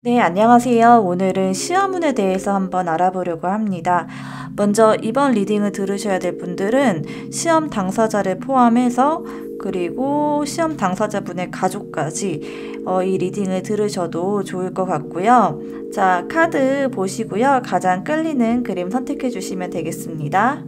네, 안녕하세요. 오늘은 시험운에 대해서 한번 알아보려고 합니다. 먼저 이번 리딩을 들으셔야 될 분들은 시험 당사자를 포함해서 그리고 시험 당사자분의 가족까지 이 리딩을 들으셔도 좋을 것 같고요. 자, 카드 보시고요. 가장 끌리는 그림 선택해 주시면 되겠습니다.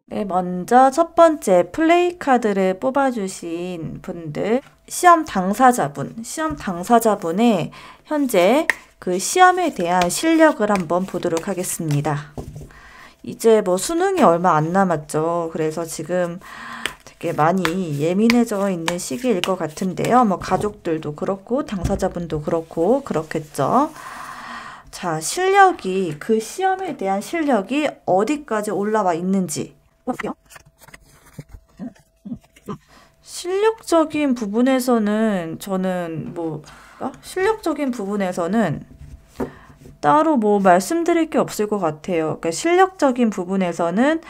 네, 먼저 첫 번째 플레이 카드를 뽑아주신 분들, 시험 당사자분의 현재 그 시험에 대한 실력을 한번 보도록 하겠습니다. 이제 뭐 수능이 얼마 안 남았죠. 그래서 지금 되게 많이 예민해져 있는 시기일 것 같은데요. 뭐 가족들도 그렇고 당사자분도 그렇고 그렇겠죠. 자, 그 시험에 대한 실력이 어디까지 올라와 있는지. 실력적인 부분에서는 따로 뭐 말씀드릴 게 없을 것 같아요. 그러니까 실력적인 부분에서는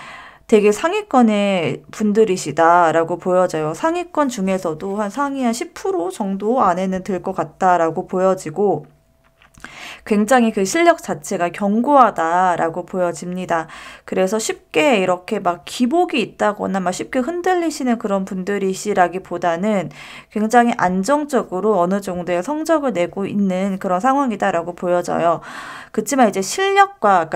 되게 상위권의 분들이시다라고 보여져요. 상위권 중에서도 상위 한 10% 정도 안에는 들 것 같다라고 보여지고, 굉장히 그 실력 자체가 견고하다라고 보여집니다. 그래서 쉽게 이렇게 막 기복이 있다거나 막 쉽게 흔들리시는 그런 분들이시라기보다는 굉장히 안정적으로 어느 정도의 성적을 내고 있는 그런 상황이다라고 보여져요. 그렇지만 이제 실력과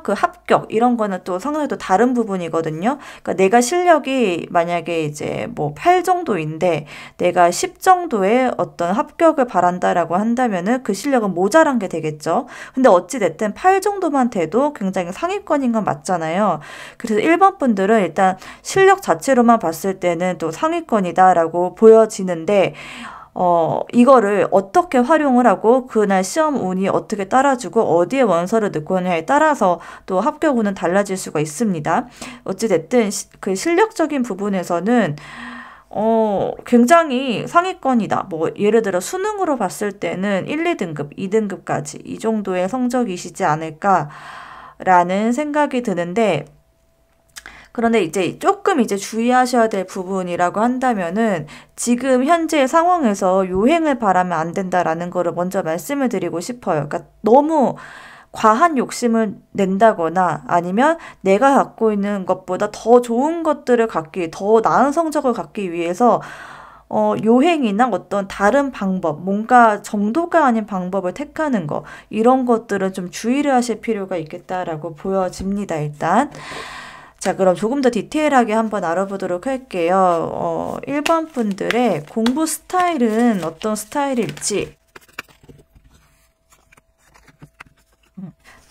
그 합격 이런 거는 또 상당히 또 다른 부분이거든요. 그러니까 내가 실력이 만약에 이제 뭐 8 정도인데 내가 10 정도의 어떤 합격을 바란다라고 한다면은 그 실력은 모자란 게 되겠죠. 근데 어찌됐든 8 정도만 돼도 굉장히 상위권인 건 맞잖아요. 그래서 1번 분들은 일단 실력 자체로만 봤을 때는 또 상위권이다라고 보여지는데, 이거를 어떻게 활용을 하고 그날 시험 운이 어떻게 따라주고 어디에 원서를 넣고 하냐에 따라서 또 합격 운은 달라질 수가 있습니다. 어찌됐든 그 실력적인 부분에서는 굉장히 상위권이다. 뭐 예를 들어 수능으로 봤을 때는 1, 2등급, 2등급까지 이 정도의 성적이시지 않을까라는 생각이 드는데, 그런데 이제 조금 이제 주의하셔야 될 부분이라고 한다면은 지금 현재 상황에서 요행을 바라면 안 된다라는 거를 먼저 말씀을 드리고 싶어요. 그러니까 너무 과한 욕심을 낸다거나 아니면 내가 갖고 있는 것보다 더 좋은 것들을 더 나은 성적을 갖기 위해서 요행이나 어떤 다른 방법, 뭔가 정도가 아닌 방법을 택하는 거, 이런 것들은 좀 주의를 하실 필요가 있겠다라고 보여집니다, 일단. 자, 그럼 조금 더 디테일하게 한번 알아보도록 할게요. 1번 분들의 공부 스타일은 어떤 스타일일지.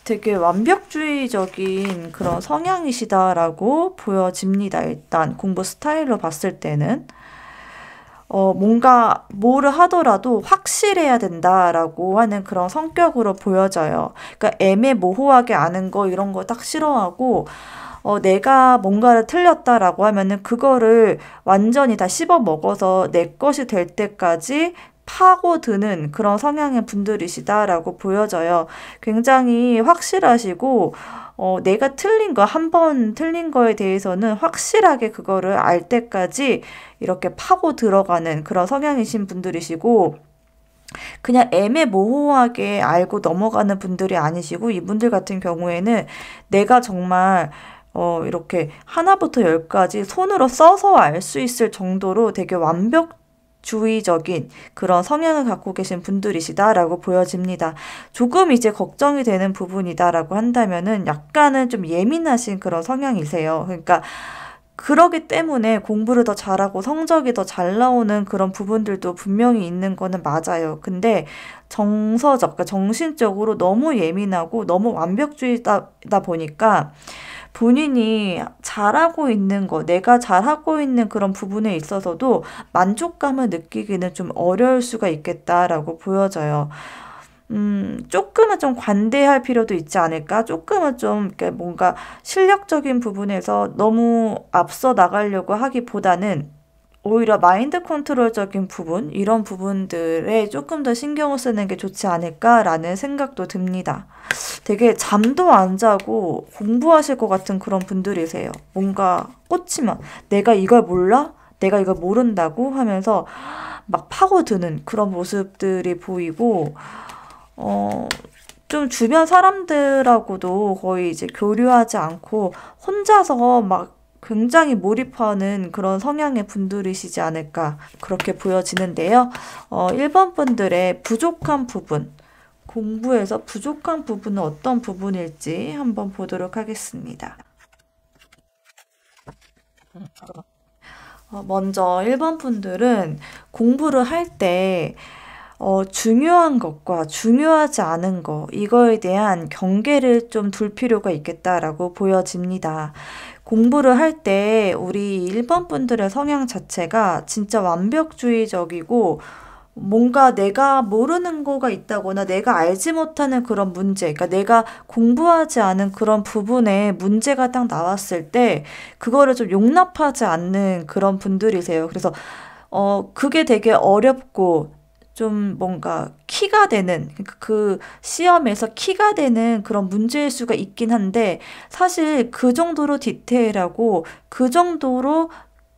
되게 완벽주의적인 그런 성향이시다라고 보여집니다. 일단 공부 스타일로 봤을 때는. 뭔가 뭐를 하더라도 확실해야 된다라고 하는 그런 성격으로 보여져요. 그러니까 애매모호하게 아는 거 이런 거 딱 싫어하고, 내가 뭔가를 틀렸다라고 하면은 그거를 완전히 다 씹어 먹어서 내 것이 될 때까지 파고드는 그런 성향의 분들이시다라고 보여져요. 굉장히 확실하시고, 내가 한 번 틀린 거에 대해서는 확실하게 그거를 알 때까지 이렇게 파고 들어가는 그런 성향이신 분들이시고, 그냥 애매모호하게 알고 넘어가는 분들이 아니시고, 이분들 같은 경우에는 내가 정말 이렇게 하나부터 열까지 손으로 써서 알 수 있을 정도로 되게 완벽주의적인 그런 성향을 갖고 계신 분들이시다라고 보여집니다. 조금 이제 걱정이 되는 부분이다라고 한다면은 약간은 좀 예민하신 그런 성향이세요. 그러니까 그러기 때문에 공부를 더 잘하고 성적이 더 잘 나오는 그런 부분들도 분명히 있는 거는 맞아요. 근데 그러니까 정신적으로 너무 예민하고 너무 완벽주의다 보니까 본인이 내가 잘하고 있는 그런 부분에 있어서도 만족감을 느끼기는 좀 어려울 수가 있겠다라고 보여져요. 조금은 좀 관대할 필요도 있지 않을까? 조금은 좀 이렇게 뭔가 실력적인 부분에서 너무 앞서 나가려고 하기보다는 오히려 마인드 컨트롤적인 부분, 이런 부분들에 조금 더 신경을 쓰는 게 좋지 않을까라는 생각도 듭니다. 되게 잠도 안 자고 공부하실 것 같은 그런 분들이세요. 뭔가 꽂히면 내가 이걸 몰라? 내가 이걸 모른다고 하면서 막 파고드는 그런 모습들이 보이고, 어, 좀 주변 사람들하고도 거의 이제 교류하지 않고 혼자서 막 굉장히 몰입하는 그런 성향의 분들이시지 않을까 그렇게 보여지는데요. 1번 분들의 부족한 부분, 공부에서 부족한 부분은 어떤 부분일지 한번 보도록 하겠습니다. 먼저 1번 분들은 공부를 할때 중요한 것과 중요하지 않은 것, 이거에 대한 경계를 좀 둘 필요가 있겠다라고 보여집니다. 공부를 할 때 우리 1번 분들의 성향 자체가 진짜 완벽주의적이고 뭔가 내가 모르는 거가 있다거나 내가 알지 못하는 그런 문제, 그러니까 내가 공부하지 않은 그런 부분에 문제가 딱 나왔을 때 그거를 좀 용납하지 않는 그런 분들이세요. 그래서 그게 되게 어렵고 좀 뭔가 키가 되는 그러니까 그 시험에서 키가 되는 그런 문제일 수가 있긴 한데 사실 그 정도로 디테일하고 그 정도로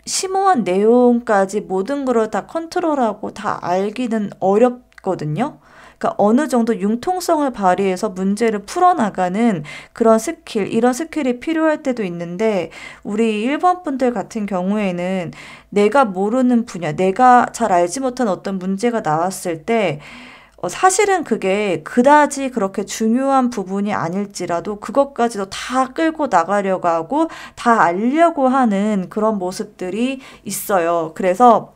심오한 내용까지 모든 걸 다 컨트롤하고 다 알기는 어렵거든요. 그러니까 어느 정도 융통성을 발휘해서 문제를 풀어나가는 그런 스킬, 이런 스킬이 필요할 때도 있는데 우리 1번 분들 같은 경우에는 내가 모르는 분야, 내가 잘 알지 못한 어떤 문제가 나왔을 때 사실은 그게 그다지 그렇게 중요한 부분이 아닐지라도 그것까지도 다 끌고 나가려고 하고 다 알려고 하는 그런 모습들이 있어요. 그래서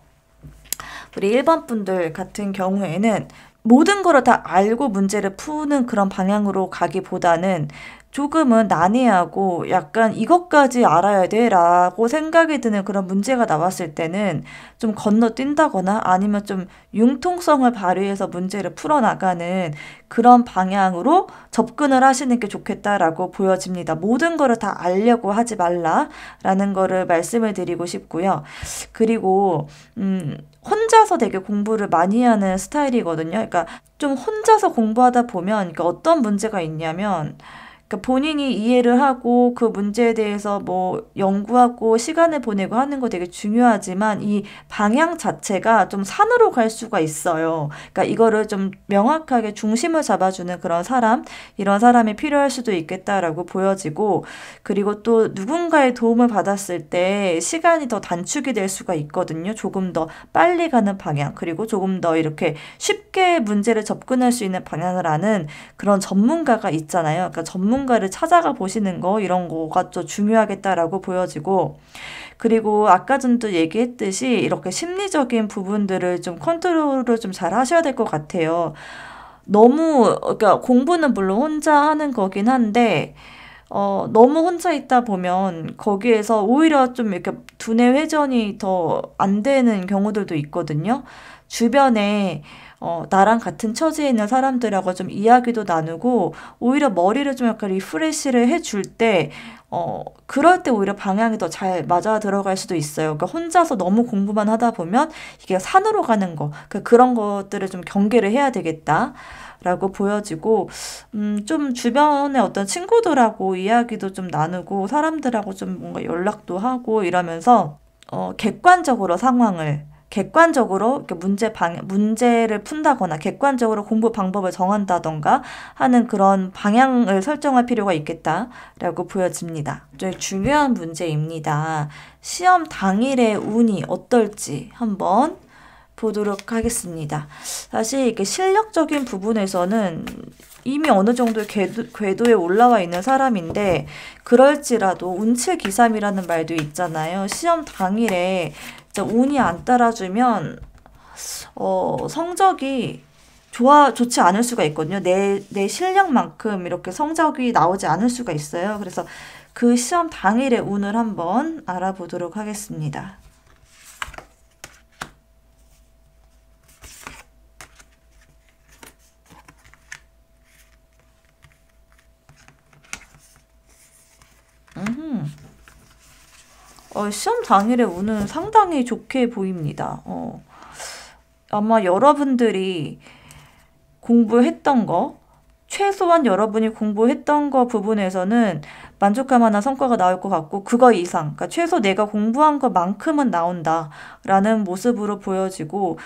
우리 1번 분들 같은 경우에는 모든 거를 다 알고 문제를 푸는 그런 방향으로 가기보다는 조금은 난해하고 약간 이것까지 알아야 돼 라고 생각이 드는 그런 문제가 나왔을 때는 좀 건너뛴다거나 아니면 좀 융통성을 발휘해서 문제를 풀어나가는 그런 방향으로 접근을 하시는 게 좋겠다라고 보여집니다. 모든 거를 다 알려고 하지 말라라는 거를 말씀을 드리고 싶고요. 그리고 혼자서 되게 공부를 많이 하는 스타일이거든요. 그러니까 좀 혼자서 공부하다 보면 그러니까 어떤 문제가 있냐면 그러니까 본인이 이해를 하고 그 문제에 대해서 뭐 연구하고 시간을 보내고 하는 거 되게 중요하지만 이 방향 자체가 좀 산으로 갈 수가 있어요. 그러니까 이거를 좀 명확하게 중심을 잡아주는 그런 사람, 이런 사람이 필요할 수도 있겠다라고 보여지고 그리고 또 누군가의 도움을 받았을 때 시간이 더 단축이 될 수가 있거든요. 조금 더 빨리 가는 방향, 그리고 조금 더 이렇게 쉽게 문제를 접근할 수 있는 방향을 아는 그런 전문가가 있잖아요. 그러니까 전문가를 찾아가 보시는 거 이런 거가 또 중요하겠다라고 보여지고 그리고 아까 전도 얘기했듯이 이렇게 심리적인 부분들을 좀 컨트롤을 좀 잘 하셔야 될 것 같아요. 너무 그러니까 공부는 물론 혼자 하는 거긴 한데 너무 혼자 있다 보면 거기에서 오히려 좀 이렇게 두뇌 회전이 더 안 되는 경우들도 있거든요. 주변에 나랑 같은 처지에 있는 사람들하고 좀 이야기도 나누고 오히려 머리를 좀 약간 리프레시를 해줄 때 그럴 때 오히려 방향이 더 잘 맞아 들어갈 수도 있어요. 그러니까 혼자서 너무 공부만 하다 보면 이게 산으로 가는 거, 그러니까 그런 것들을 좀 경계를 해야 되겠다. 라고 보여지고, 좀 주변에 어떤 친구들하고 이야기도 좀 나누고, 사람들하고 좀 뭔가 연락도 하고 이러면서, 객관적으로 상황을, 객관적으로 이렇게 문제를 푼다거나 객관적으로 공부 방법을 정한다던가 하는 그런 방향을 설정할 필요가 있겠다라고 보여집니다. 굉장히 중요한 문제입니다. 시험 당일의 운이 어떨지 한번 보도록 하겠습니다. 사실 이게 실력적인 부분에서는 이미 어느 정도의 궤도에 올라와 있는 사람인데 그럴지라도 운칠기삼이라는 말도 있잖아요. 시험 당일에 운이 안 따라주면 성적이 좋지 않을 수가 있거든요. 내 실력만큼 이렇게 성적이 나오지 않을 수가 있어요. 그래서 그 시험 당일의 운을 한번 알아보도록 하겠습니다. 시험 당일의 운은 상당히 좋게 보입니다. 아마 여러분들이 공부했던 거, 최소한 여러분이 공부했던 거 부분에서는 만족할 만한 성과가 나올 것 같고, 그거 이상, 그러니까 최소 내가 공부한 것만큼은 나온다라는 모습으로 보여지고,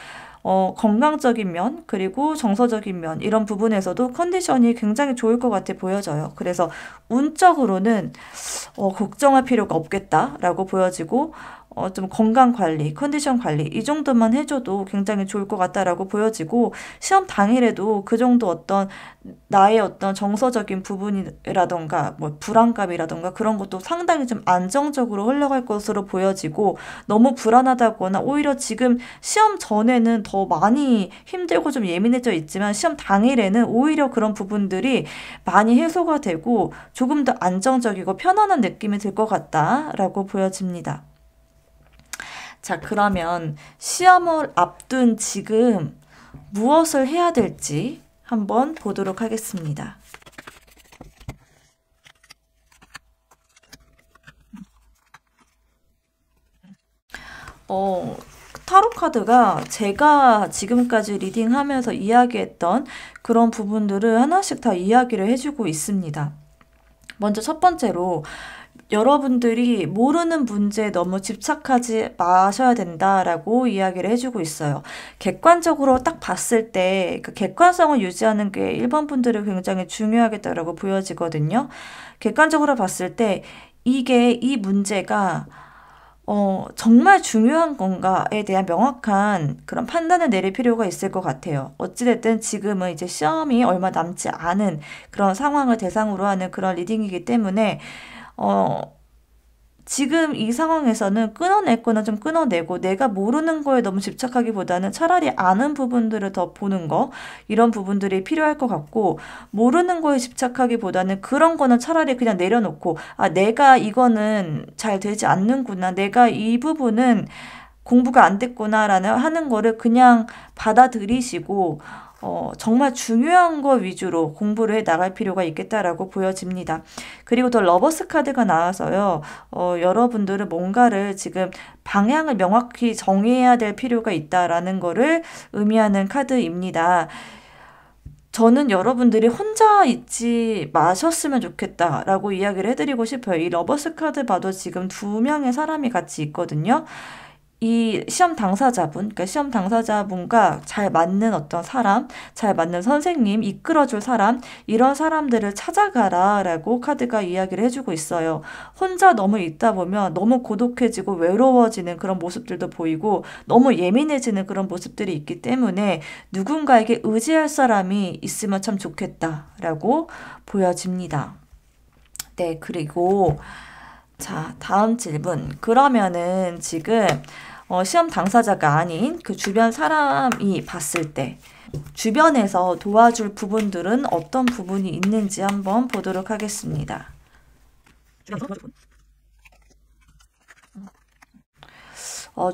건강적인 면, 그리고 정서적인 면, 이런 부분에서도 컨디션이 굉장히 좋을 것 같아 보여져요. 그래서 운적으로는 걱정할 필요가 없겠다라고 보여지고, 좀 건강 관리, 컨디션 관리, 이 정도만 해줘도 굉장히 좋을 것 같다라고 보여지고, 시험 당일에도 그 정도 나의 정서적인 부분이라던가, 뭐, 불안감이라던가 그런 것도 상당히 좀 안정적으로 흘러갈 것으로 보여지고, 너무 불안하다거나, 오히려 지금 시험 전에는 더 많이 힘들고 좀 예민해져 있지만, 시험 당일에는 오히려 그런 부분들이 많이 해소가 되고, 조금 더 안정적이고 편안한 느낌이 들 것 같다라고 보여집니다. 자, 그러면 시험을 앞둔 지금 무엇을 해야 될지 한번 보도록 하겠습니다. 타로 카드가 제가 지금까지 리딩하면서 이야기했던 그런 부분들을 하나씩 다 이야기를 해주고 있습니다. 먼저 첫 번째로 여러분들이 모르는 문제에 너무 집착하지 마셔야 된다라고 이야기를 해주고 있어요. 객관적으로 딱 봤을 때 그 객관성을 유지하는 게 1번 분들이 굉장히 중요하겠다라고 보여지거든요. 객관적으로 봤을 때 이 문제가 정말 중요한 건가에 대한 명확한 그런 판단을 내릴 필요가 있을 것 같아요. 어찌됐든 지금은 이제 시험이 얼마 남지 않은 그런 상황을 대상으로 하는 그런 리딩이기 때문에 지금 이 상황에서는 끊어낼 거는 좀 끊어내고 내가 모르는 거에 너무 집착하기보다는 차라리 아는 부분들을 더 보는 거, 이런 부분들이 필요할 것 같고, 모르는 거에 집착하기보다는 그런 거는 차라리 그냥 내려놓고, 내가 이거는 잘 되지 않는구나, 내가 이 부분은 공부가 안 됐구나라는 하는 거를 그냥 받아들이시고, 정말 중요한 거 위주로 공부를 해 나갈 필요가 있겠다라고 보여집니다. 그리고 더 러버스 카드가 나와서요. 여러분들은 뭔가를 지금 방향을 명확히 정해야 될 필요가 있다라는 거를 의미하는 카드입니다. 저는 여러분들이 혼자 있지 마셨으면 좋겠다라고 이야기를 해드리고 싶어요. 이 러버스 카드 봐도 지금 2명의 사람이 같이 있거든요. 이 시험 당사자분, 그러니까 시험 당사자분과 잘 맞는 어떤 사람, 잘 맞는 선생님, 이끌어줄 사람, 이런 사람들을 찾아가라라고 카드가 이야기를 해주고 있어요. 혼자 너무 있다 보면 너무 고독해지고 외로워지는 그런 모습들도 보이고 너무 예민해지는 그런 모습들이 있기 때문에 누군가에게 의지할 사람이 있으면 참 좋겠다라고 보여집니다. 네, 그리고 자, 다음 질문. 그러면은 지금 시험 당사자가 아닌 그 주변 사람이 봤을 때 주변에서 도와줄 부분들은 어떤 부분이 있는지 한번 보도록 하겠습니다.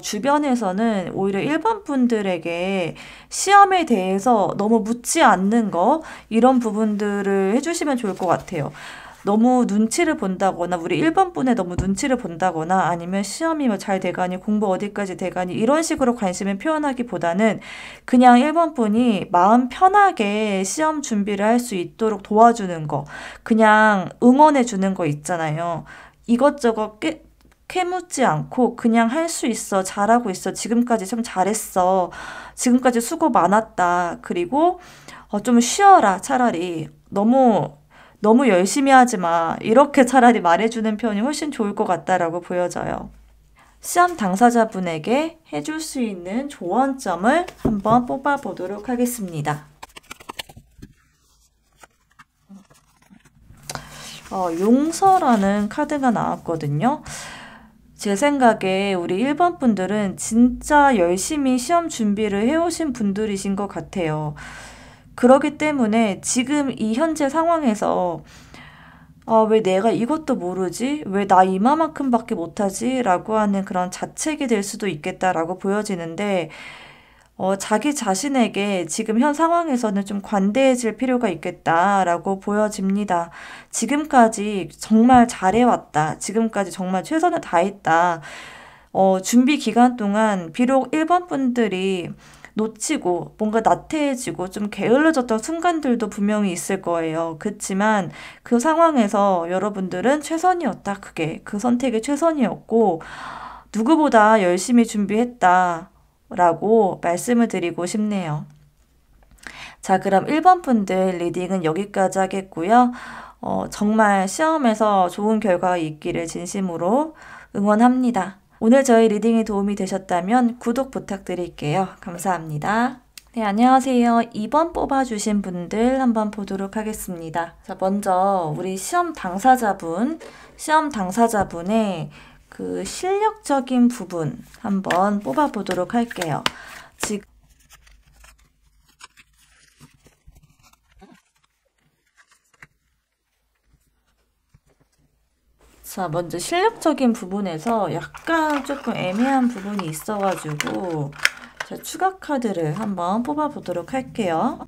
주변에서는 오히려 일반 분들에게 시험에 대해서 너무 묻지 않는 거, 이런 부분들을 해주시면 좋을 것 같아요. 너무 눈치를 본다거나 우리 1번 분에 너무 눈치를 본다거나 아니면 시험이 뭐 잘 돼가니 공부 어디까지 돼가니 이런 식으로 관심을 표현하기보다는 그냥 1번 분이 마음 편하게 시험 준비를 할 수 있도록 도와주는 거, 그냥 응원해 주는 거 있잖아요. 이것저것 캐묻지 않고 그냥 할 수 있어, 잘하고 있어, 지금까지 참 잘했어, 지금까지 수고 많았다, 그리고 좀 쉬어라, 차라리 너무 열심히 하지 마, 이렇게 차라리 말해주는 편이 훨씬 좋을 것 같다라고 보여져요. 시험 당사자분에게 해줄 수 있는 조언점을 한번 뽑아보도록 하겠습니다. 용서라는 카드가 나왔거든요. 제 생각에 우리 1번 분들은 진짜 열심히 시험 준비를 해오신 분들이신 것 같아요. 그렇기 때문에 지금 이 현재 상황에서 왜 내가 이것도 모르지? 왜 나 이만큼밖에 못하지? 라고 하는 그런 자책이 될 수도 있겠다라고 보여지는데 자기 자신에게 지금 현 상황에서는 좀 관대해질 필요가 있겠다라고 보여집니다. 지금까지 정말 잘해왔다. 지금까지 정말 최선을 다했다. 준비 기간 동안 비록 1번 분들이 놓치고 뭔가 나태해지고 좀 게을러졌던 순간들도 분명히 있을 거예요. 그렇지만 그 상황에서 여러분들은 최선이었다. 그게 그 선택이 최선이었고 누구보다 열심히 준비했다. 라고 말씀을 드리고 싶네요. 자, 그럼 1번 분들 리딩은 여기까지 하겠고요. 정말 시험에서 좋은 결과가 있기를 진심으로 응원합니다. 오늘 저희 리딩이 도움이 되셨다면 구독 부탁드릴게요. 감사합니다. 네, 안녕하세요. 2번 뽑아주신 분들 한번 보도록 하겠습니다. 자, 먼저 우리 시험 당사자분의 그 실력적인 부분 한번 뽑아보도록 할게요. 자, 먼저 실력적인 부분에서 약간 조금 애매한 부분이 있어가지고 자, 추가 카드를 한번 뽑아보도록 할게요.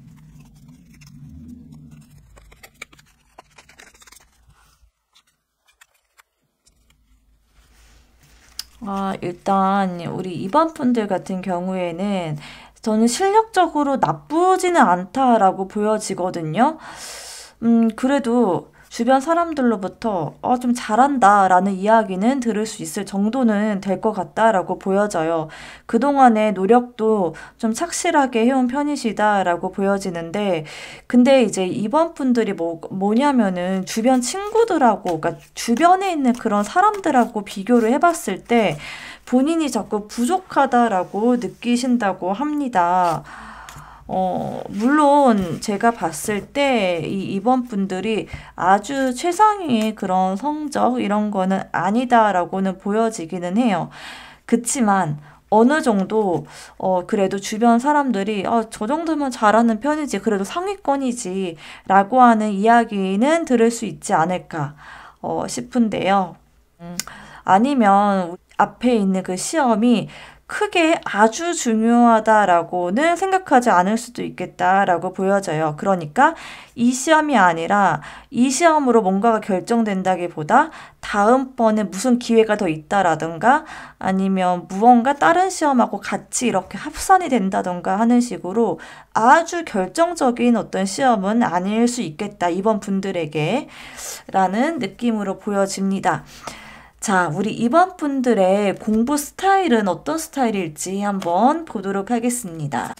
일단 우리 2번 분들 같은 경우에는 저는 실력적으로 나쁘지는 않다라고 보여지거든요. 그래도 주변 사람들로부터 좀 잘한다 라는 이야기는 들을 수 있을 정도는 될 것 같다라고 보여져요. 그동안의 노력도 좀 착실하게 해온 편이시다 라고 보여지는데 근데 이제 이번 분들이 뭐냐면은 주변 친구들하고 그러니까 주변에 있는 그런 사람들하고 비교를 해봤을 때 본인이 자꾸 부족하다라고 느끼신다고 합니다. 물론 제가 봤을 때 이번 분들이 아주 최상위의 그런 성적 이런 거는 아니다라고는 보여지기는 해요. 그치만 어느 정도 그래도 주변 사람들이 저 정도면 잘하는 편이지 그래도 상위권이지 라고 하는 이야기는 들을 수 있지 않을까 싶은데요. 아니면 앞에 있는 그 시험이 크게 아주 중요하다라고는 생각하지 않을 수도 있겠다라고 보여져요. 그러니까 이 시험이 아니라 이 시험으로 뭔가가 결정된다기보다 다음번에 무슨 기회가 더 있다라든가 아니면 무언가 다른 시험하고 같이 이렇게 합산이 된다든가 하는 식으로 아주 결정적인 어떤 시험은 아닐 수 있겠다. 이번 분들에게 라는 느낌으로 보여집니다. 자, 우리 이번 분들의 공부 스타일은 어떤 스타일일지 한번 보도록 하겠습니다.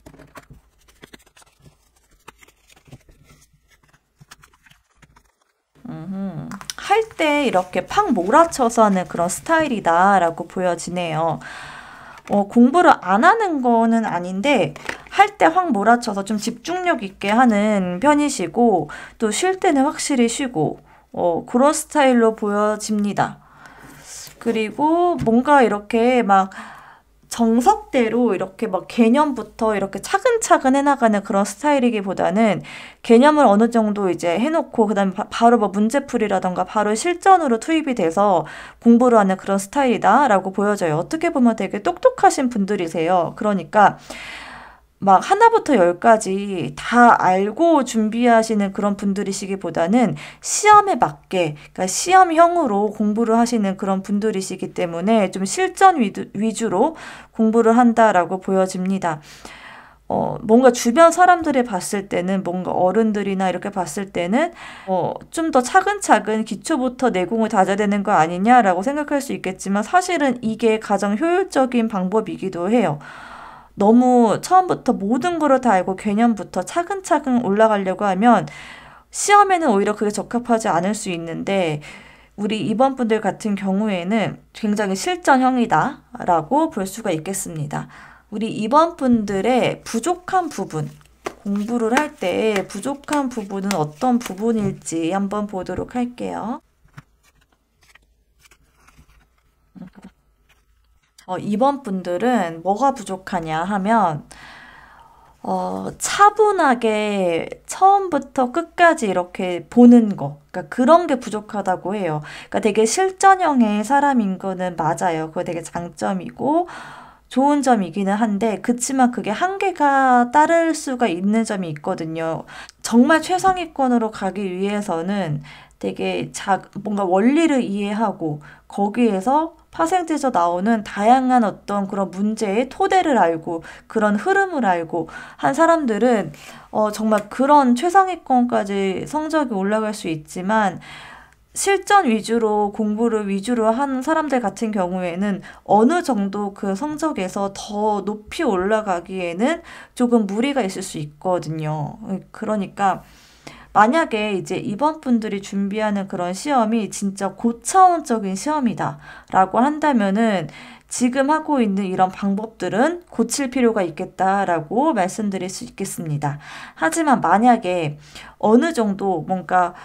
할 때 이렇게 팍 몰아쳐서 하는 그런 스타일이다라고 보여지네요. 공부를 안 하는 거는 아닌데 할 때 확 몰아쳐서 좀 집중력 있게 하는 편이시고 또 쉴 때는 확실히 쉬고 그런 스타일로 보여집니다. 그리고 뭔가 이렇게 막 정석대로 이렇게 막 개념부터 이렇게 차근차근 해나가는 그런 스타일이기보다는 개념을 어느 정도 이제 해놓고 그다음에 바로 뭐 문제풀이라던가 바로 실전으로 투입이 돼서 공부를 하는 그런 스타일이다라고 보여져요. 어떻게 보면 되게 똑똑하신 분들이세요. 그러니까 막 하나부터 열까지 다 알고 준비하시는 그런 분들이시기보다는 시험에 맞게, 그러니까 시험형으로 공부를 하시는 그런 분들이시기 때문에 좀 실전 위주로 공부를 한다라고 보여집니다. 뭔가 주변 사람들이 봤을 때는 뭔가 어른들이나 이렇게 봤을 때는 좀 더 차근차근 기초부터 내공을 다져야 되는 거 아니냐라고 생각할 수 있겠지만 사실은 이게 가장 효율적인 방법이기도 해요. 너무 처음부터 모든 거를 다 알고 개념부터 차근차근 올라가려고 하면 시험에는 오히려 그게 적합하지 않을 수 있는데 우리 이번 분들 같은 경우에는 굉장히 실전형이다 라고 볼 수가 있겠습니다. 우리 이번 분들의 부족한 부분, 공부를 할 때 부족한 부분은 어떤 부분일지 한번 보도록 할게요. 2번 분들은 뭐가 부족하냐 하면 차분하게 처음부터 끝까지 이렇게 보는 거. 그러니까 그런 게 부족하다고 해요. 그러니까 되게 실전형의 사람인 거는 맞아요. 그거 되게 장점이고 좋은 점이기는 한데 그치만 그게 한계가 따를 수가 있는 점이 있거든요. 정말 최상위권으로 가기 위해서는 되게 뭔가 원리를 이해하고 거기에서 파생돼서 나오는 다양한 어떤 그런 문제의 토대를 알고 그런 흐름을 알고 한 사람들은 정말 그런 최상위권까지 성적이 올라갈 수 있지만 실전 위주로 공부를 위주로 하는 사람들 같은 경우에는 어느 정도 그 성적에서 더 높이 올라가기에는 조금 무리가 있을 수 있거든요. 그러니까 만약에 이제 이번 분들이 준비하는 그런 시험이 진짜 고차원적인 시험이다라고 한다면은 지금 하고 있는 이런 방법들은 고칠 필요가 있겠다라고 말씀드릴 수 있겠습니다. 하지만 만약에 어느 정도 뭔가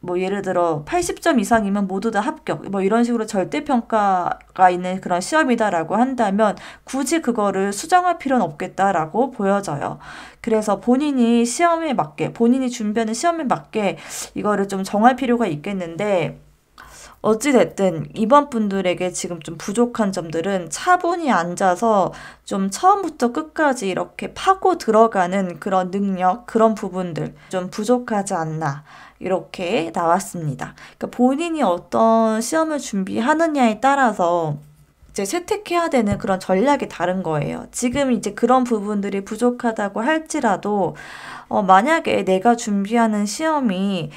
뭐 예를 들어 80점 이상이면 모두 다 합격 뭐 이런 식으로 절대평가가 있는 그런 시험이다라고 한다면 굳이 그거를 수정할 필요는 없겠다라고 보여져요. 그래서 본인이 시험에 맞게 본인이 준비하는 시험에 맞게 이거를 좀 정할 필요가 있겠는데 어찌됐든 이번 분들에게 지금 좀 부족한 점들은 차분히 앉아서 좀 처음부터 끝까지 이렇게 파고 들어가는 그런 능력, 그런 부분들 좀 부족하지 않나 이렇게 나왔습니다. 그러니까 본인이 어떤 시험을 준비하느냐에 따라서 이제 채택해야 되는 그런 전략이 다른 거예요. 지금 이제 그런 부분들이 부족하다고 할지라도 만약에 내가 준비하는 시험이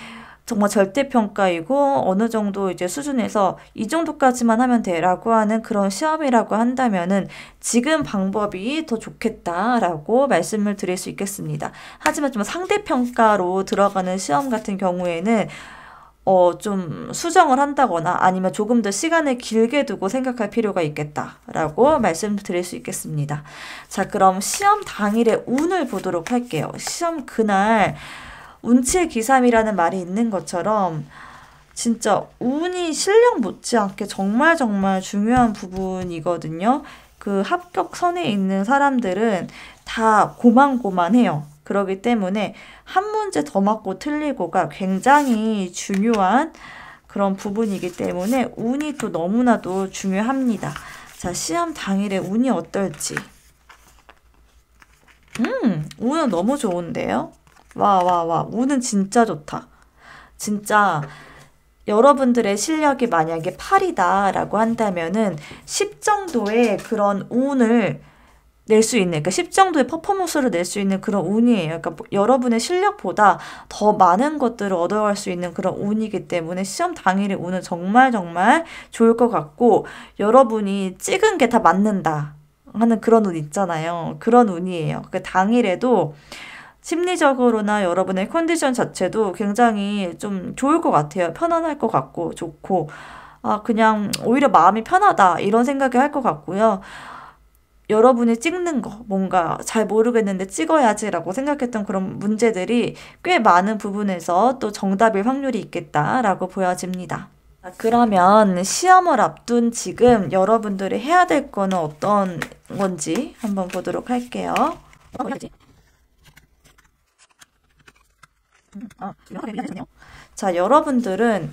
정말 절대평가이고 어느 정도 이제 수준에서 이 정도까지만 하면 돼라고 하는 그런 시험이라고 한다면은 지금 방법이 더 좋겠다라고 말씀을 드릴 수 있겠습니다. 하지만 좀 상대평가로 들어가는 시험 같은 경우에는 좀 수정을 한다거나 아니면 조금 더 시간을 길게 두고 생각할 필요가 있겠다라고 말씀드릴 수 있겠습니다. 자, 그럼 시험 당일의 운을 보도록 할게요. 시험 그날 운칠기삼이라는 말이 있는 것처럼 진짜 운이 실력 못지않게 정말 정말 중요한 부분이거든요. 그 합격선에 있는 사람들은 다 고만고만해요. 그렇기 때문에 한 문제 더 맞고 틀리고가 굉장히 중요한 그런 부분이기 때문에 운이 또 너무나도 중요합니다. 자, 시험 당일에 운이 어떨지. 운은 너무 좋은데요? 와, 운은 진짜 좋다. 진짜 여러분들의 실력이 만약에 8이다라고 한다면은 10 정도의 그런 운을 낼 수 있는, 그러니까 10 정도의 퍼포먼스를 낼 수 있는 그런 운이에요. 그러니까 여러분의 실력보다 더 많은 것들을 얻어갈 수 있는 그런 운이기 때문에 시험 당일의 운은 정말 정말 좋을 것 같고 여러분이 찍은 게 다 맞는다 하는 그런 운 있잖아요. 그런 운이에요. 그 당일에도 심리적으로나 여러분의 컨디션 자체도 굉장히 좀 좋을 것 같아요. 편안할 것 같고 좋고 그냥 오히려 마음이 편하다 이런 생각이 할 것 같고요. 여러분이 찍는 거 뭔가 잘 모르겠는데 찍어야지라고 생각했던 그런 문제들이 꽤 많은 부분에서 또 정답일 확률이 있겠다라고 보여집니다. 그러면 시험을 앞둔 지금 여러분들이 해야 될 거는 어떤 건지 한번 보도록 할게요. 자, 여러분들은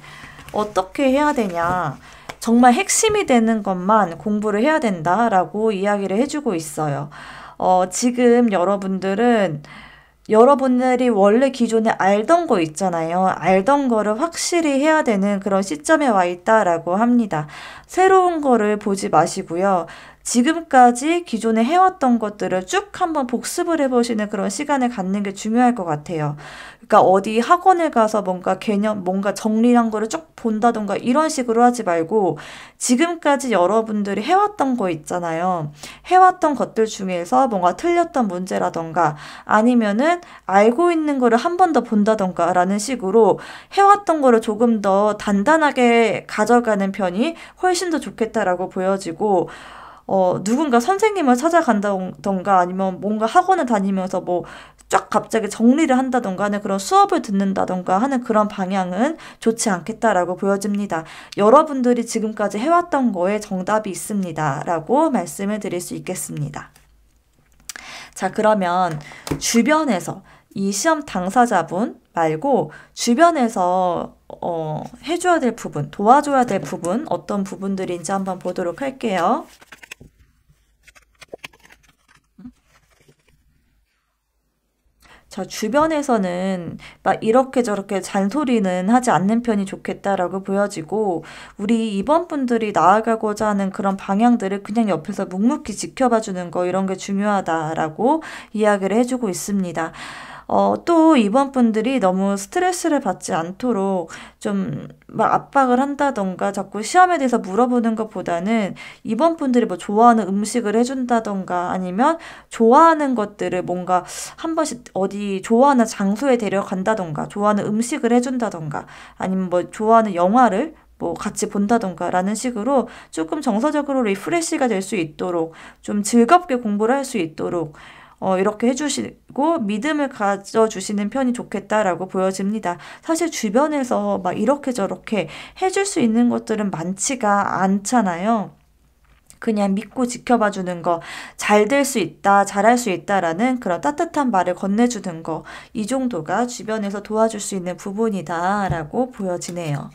어떻게 해야 되냐? 정말 핵심이 되는 것만 공부를 해야 된다라고 이야기를 해주고 있어요. 지금 여러분들이 원래 기존에 알던 거 있잖아요. 알던 거를 확실히 해야 되는 그런 시점에 와 있다라고 합니다. 새로운 거를 보지 마시고요. 지금까지 기존에 해왔던 것들을 쭉 한번 복습을 해보시는 그런 시간을 갖는 게 중요할 것 같아요. 그러니까 어디 학원에 가서 뭔가 뭔가 정리한 거를 쭉 본다던가 이런 식으로 하지 말고 지금까지 여러분들이 해왔던 거 있잖아요. 해왔던 것들 중에서 뭔가 틀렸던 문제라던가 아니면은 알고 있는 거를 한 번 더 본다던가 라는 식으로 해왔던 거를 조금 더 단단하게 가져가는 편이 훨씬 더 좋겠다라고 보여지고 누군가 선생님을 찾아간다던가 아니면 뭔가 학원을 다니면서 뭐 쫙 갑자기 정리를 한다던가 하는 그런 수업을 듣는다던가 하는 그런 방향은 좋지 않겠다라고 보여집니다. 여러분들이 지금까지 해왔던 거에 정답이 있습니다. 라고 말씀을 드릴 수 있겠습니다. 자, 그러면 주변에서 이 시험 당사자분 말고 주변에서 해줘야 될 부분, 도와줘야 될 부분 어떤 부분들인지 한번 보도록 할게요. 자, 주변에서는 막 이렇게 저렇게 잔소리는 하지 않는 편이 좋겠다라고 보여지고, 우리 임원분들이 나아가고자 하는 그런 방향들을 그냥 옆에서 묵묵히 지켜봐 주는 거, 이런 게 중요하다라고 이야기를 해주고 있습니다. 또 임원분들이 너무 스트레스를 받지 않도록 좀 막 압박을 한다던가 자꾸 시험에 대해서 물어보는 것보다는 임원분들이 뭐 좋아하는 음식을 해준다던가 아니면 좋아하는 것들을 뭔가 한 번씩 어디 좋아하는 장소에 데려간다던가 좋아하는 음식을 해준다던가 아니면 뭐 좋아하는 영화를 뭐 같이 본다던가 라는 식으로 조금 정서적으로 리프레시가 될 수 있도록 좀 즐겁게 공부를 할 수 있도록 이렇게 해주시고 믿음을 가져주시는 편이 좋겠다라고 보여집니다. 사실 주변에서 막 이렇게 저렇게 해줄 수 있는 것들은 많지가 않잖아요. 그냥 믿고 지켜봐 주는 거, 잘 될 수 있다, 잘할 수 있다라는 그런 따뜻한 말을 건네주는 거, 이 정도가 주변에서 도와줄 수 있는 부분이다라고 보여지네요.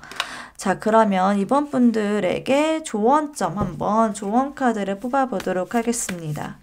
자, 그러면 이번 분들에게 조언점 한번 조언 카드를 뽑아보도록 하겠습니다.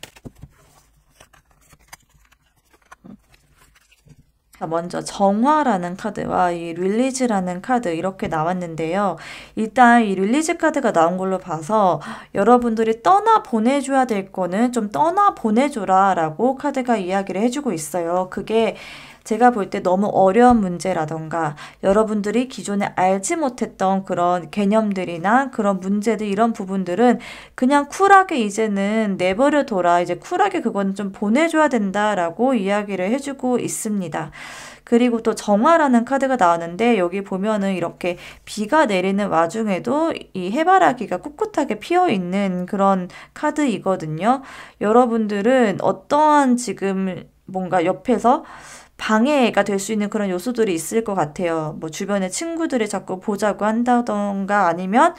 자, 먼저 정화라는 카드와 이 릴리즈라는 카드 이렇게 나왔는데요. 일단 이 릴리즈 카드가 나온 걸로 봐서 여러분들이 떠나 보내줘야 될 거는 좀 떠나 보내줘라 라고 카드가 이야기를 해주고 있어요. 그게 제가 볼 때 너무 어려운 문제라던가 여러분들이 기존에 알지 못했던 그런 개념들이나 그런 문제들 이런 부분들은 그냥 쿨하게 이제는 내버려 둬라. 이제 쿨하게 그건 좀 보내줘야 된다라고 이야기를 해주고 있습니다. 그리고 또 정화라는 카드가 나왔는데 여기 보면은 이렇게 비가 내리는 와중에도 이 해바라기가 꿋꿋하게 피어 있는 그런 카드이거든요. 여러분들은 어떠한 지금 뭔가 옆에서 방해가 될 수 있는 그런 요소들이 있을 것 같아요. 뭐 주변에 친구들이 자꾸 보자고 한다던가 아니면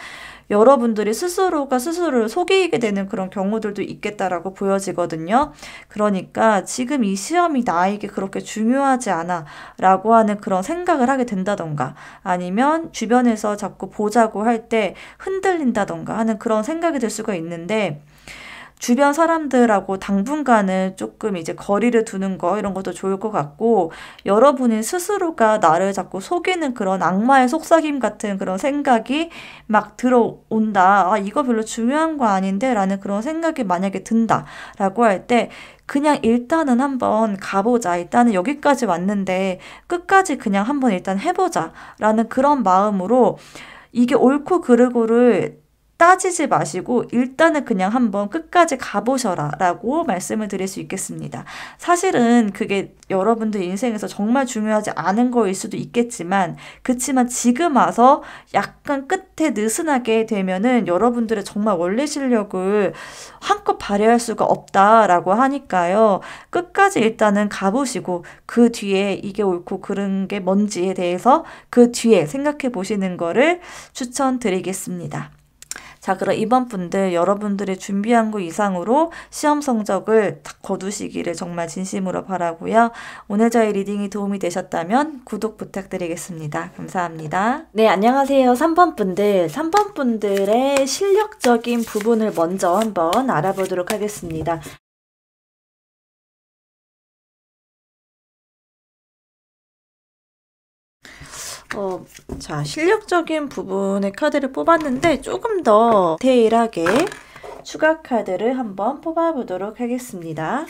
여러분들이 스스로가 스스로를 속이게 되는 그런 경우들도 있겠다라고 보여지거든요. 그러니까 지금 이 시험이 나에게 그렇게 중요하지 않아 라고 하는 그런 생각을 하게 된다던가 아니면 주변에서 자꾸 보자고 할 때 흔들린다던가 하는 그런 생각이 들 수가 있는데 주변 사람들하고 당분간은 조금 이제 거리를 두는 거 이런 것도 좋을 것 같고 여러분이 스스로가 나를 자꾸 속이는 그런 악마의 속삭임 같은 그런 생각이 막 들어온다. 아, 이거 별로 중요한 거 아닌데 라는 그런 생각이 만약에 든다 라고 할 때 그냥 일단은 한번 가보자. 일단은 여기까지 왔는데 끝까지 그냥 한번 일단 해보자 라는 그런 마음으로 이게 옳고 그르고를 따지지 마시고 일단은 그냥 한번 끝까지 가보셔라 라고 말씀을 드릴 수 있겠습니다. 사실은 그게 여러분들 인생에서 정말 중요하지 않은 거일 수도 있겠지만 그치만 지금 와서 약간 끝에 느슨하게 되면은 여러분들의 정말 원래 실력을 한껏 발휘할 수가 없다라고 하니까요. 끝까지 일단은 가보시고 그 뒤에 이게 옳고 그른 게 뭔지에 대해서 그 뒤에 생각해 보시는 거를 추천드리겠습니다. 자, 그럼 이번 분들 여러분들이 준비한 거 이상으로 시험 성적을 딱 거두시기를 정말 진심으로 바라고요. 오늘 저희 리딩이 도움이 되셨다면 구독 부탁드리겠습니다. 감사합니다. 네, 안녕하세요. 3번 분들. 3번 분들의 실력적인 부분을 먼저 한번 알아보도록 하겠습니다. 자, 실력적인 부분의 카드를 뽑았는데 조금 더 디테일하게 추가 카드를 한번 뽑아보도록 하겠습니다.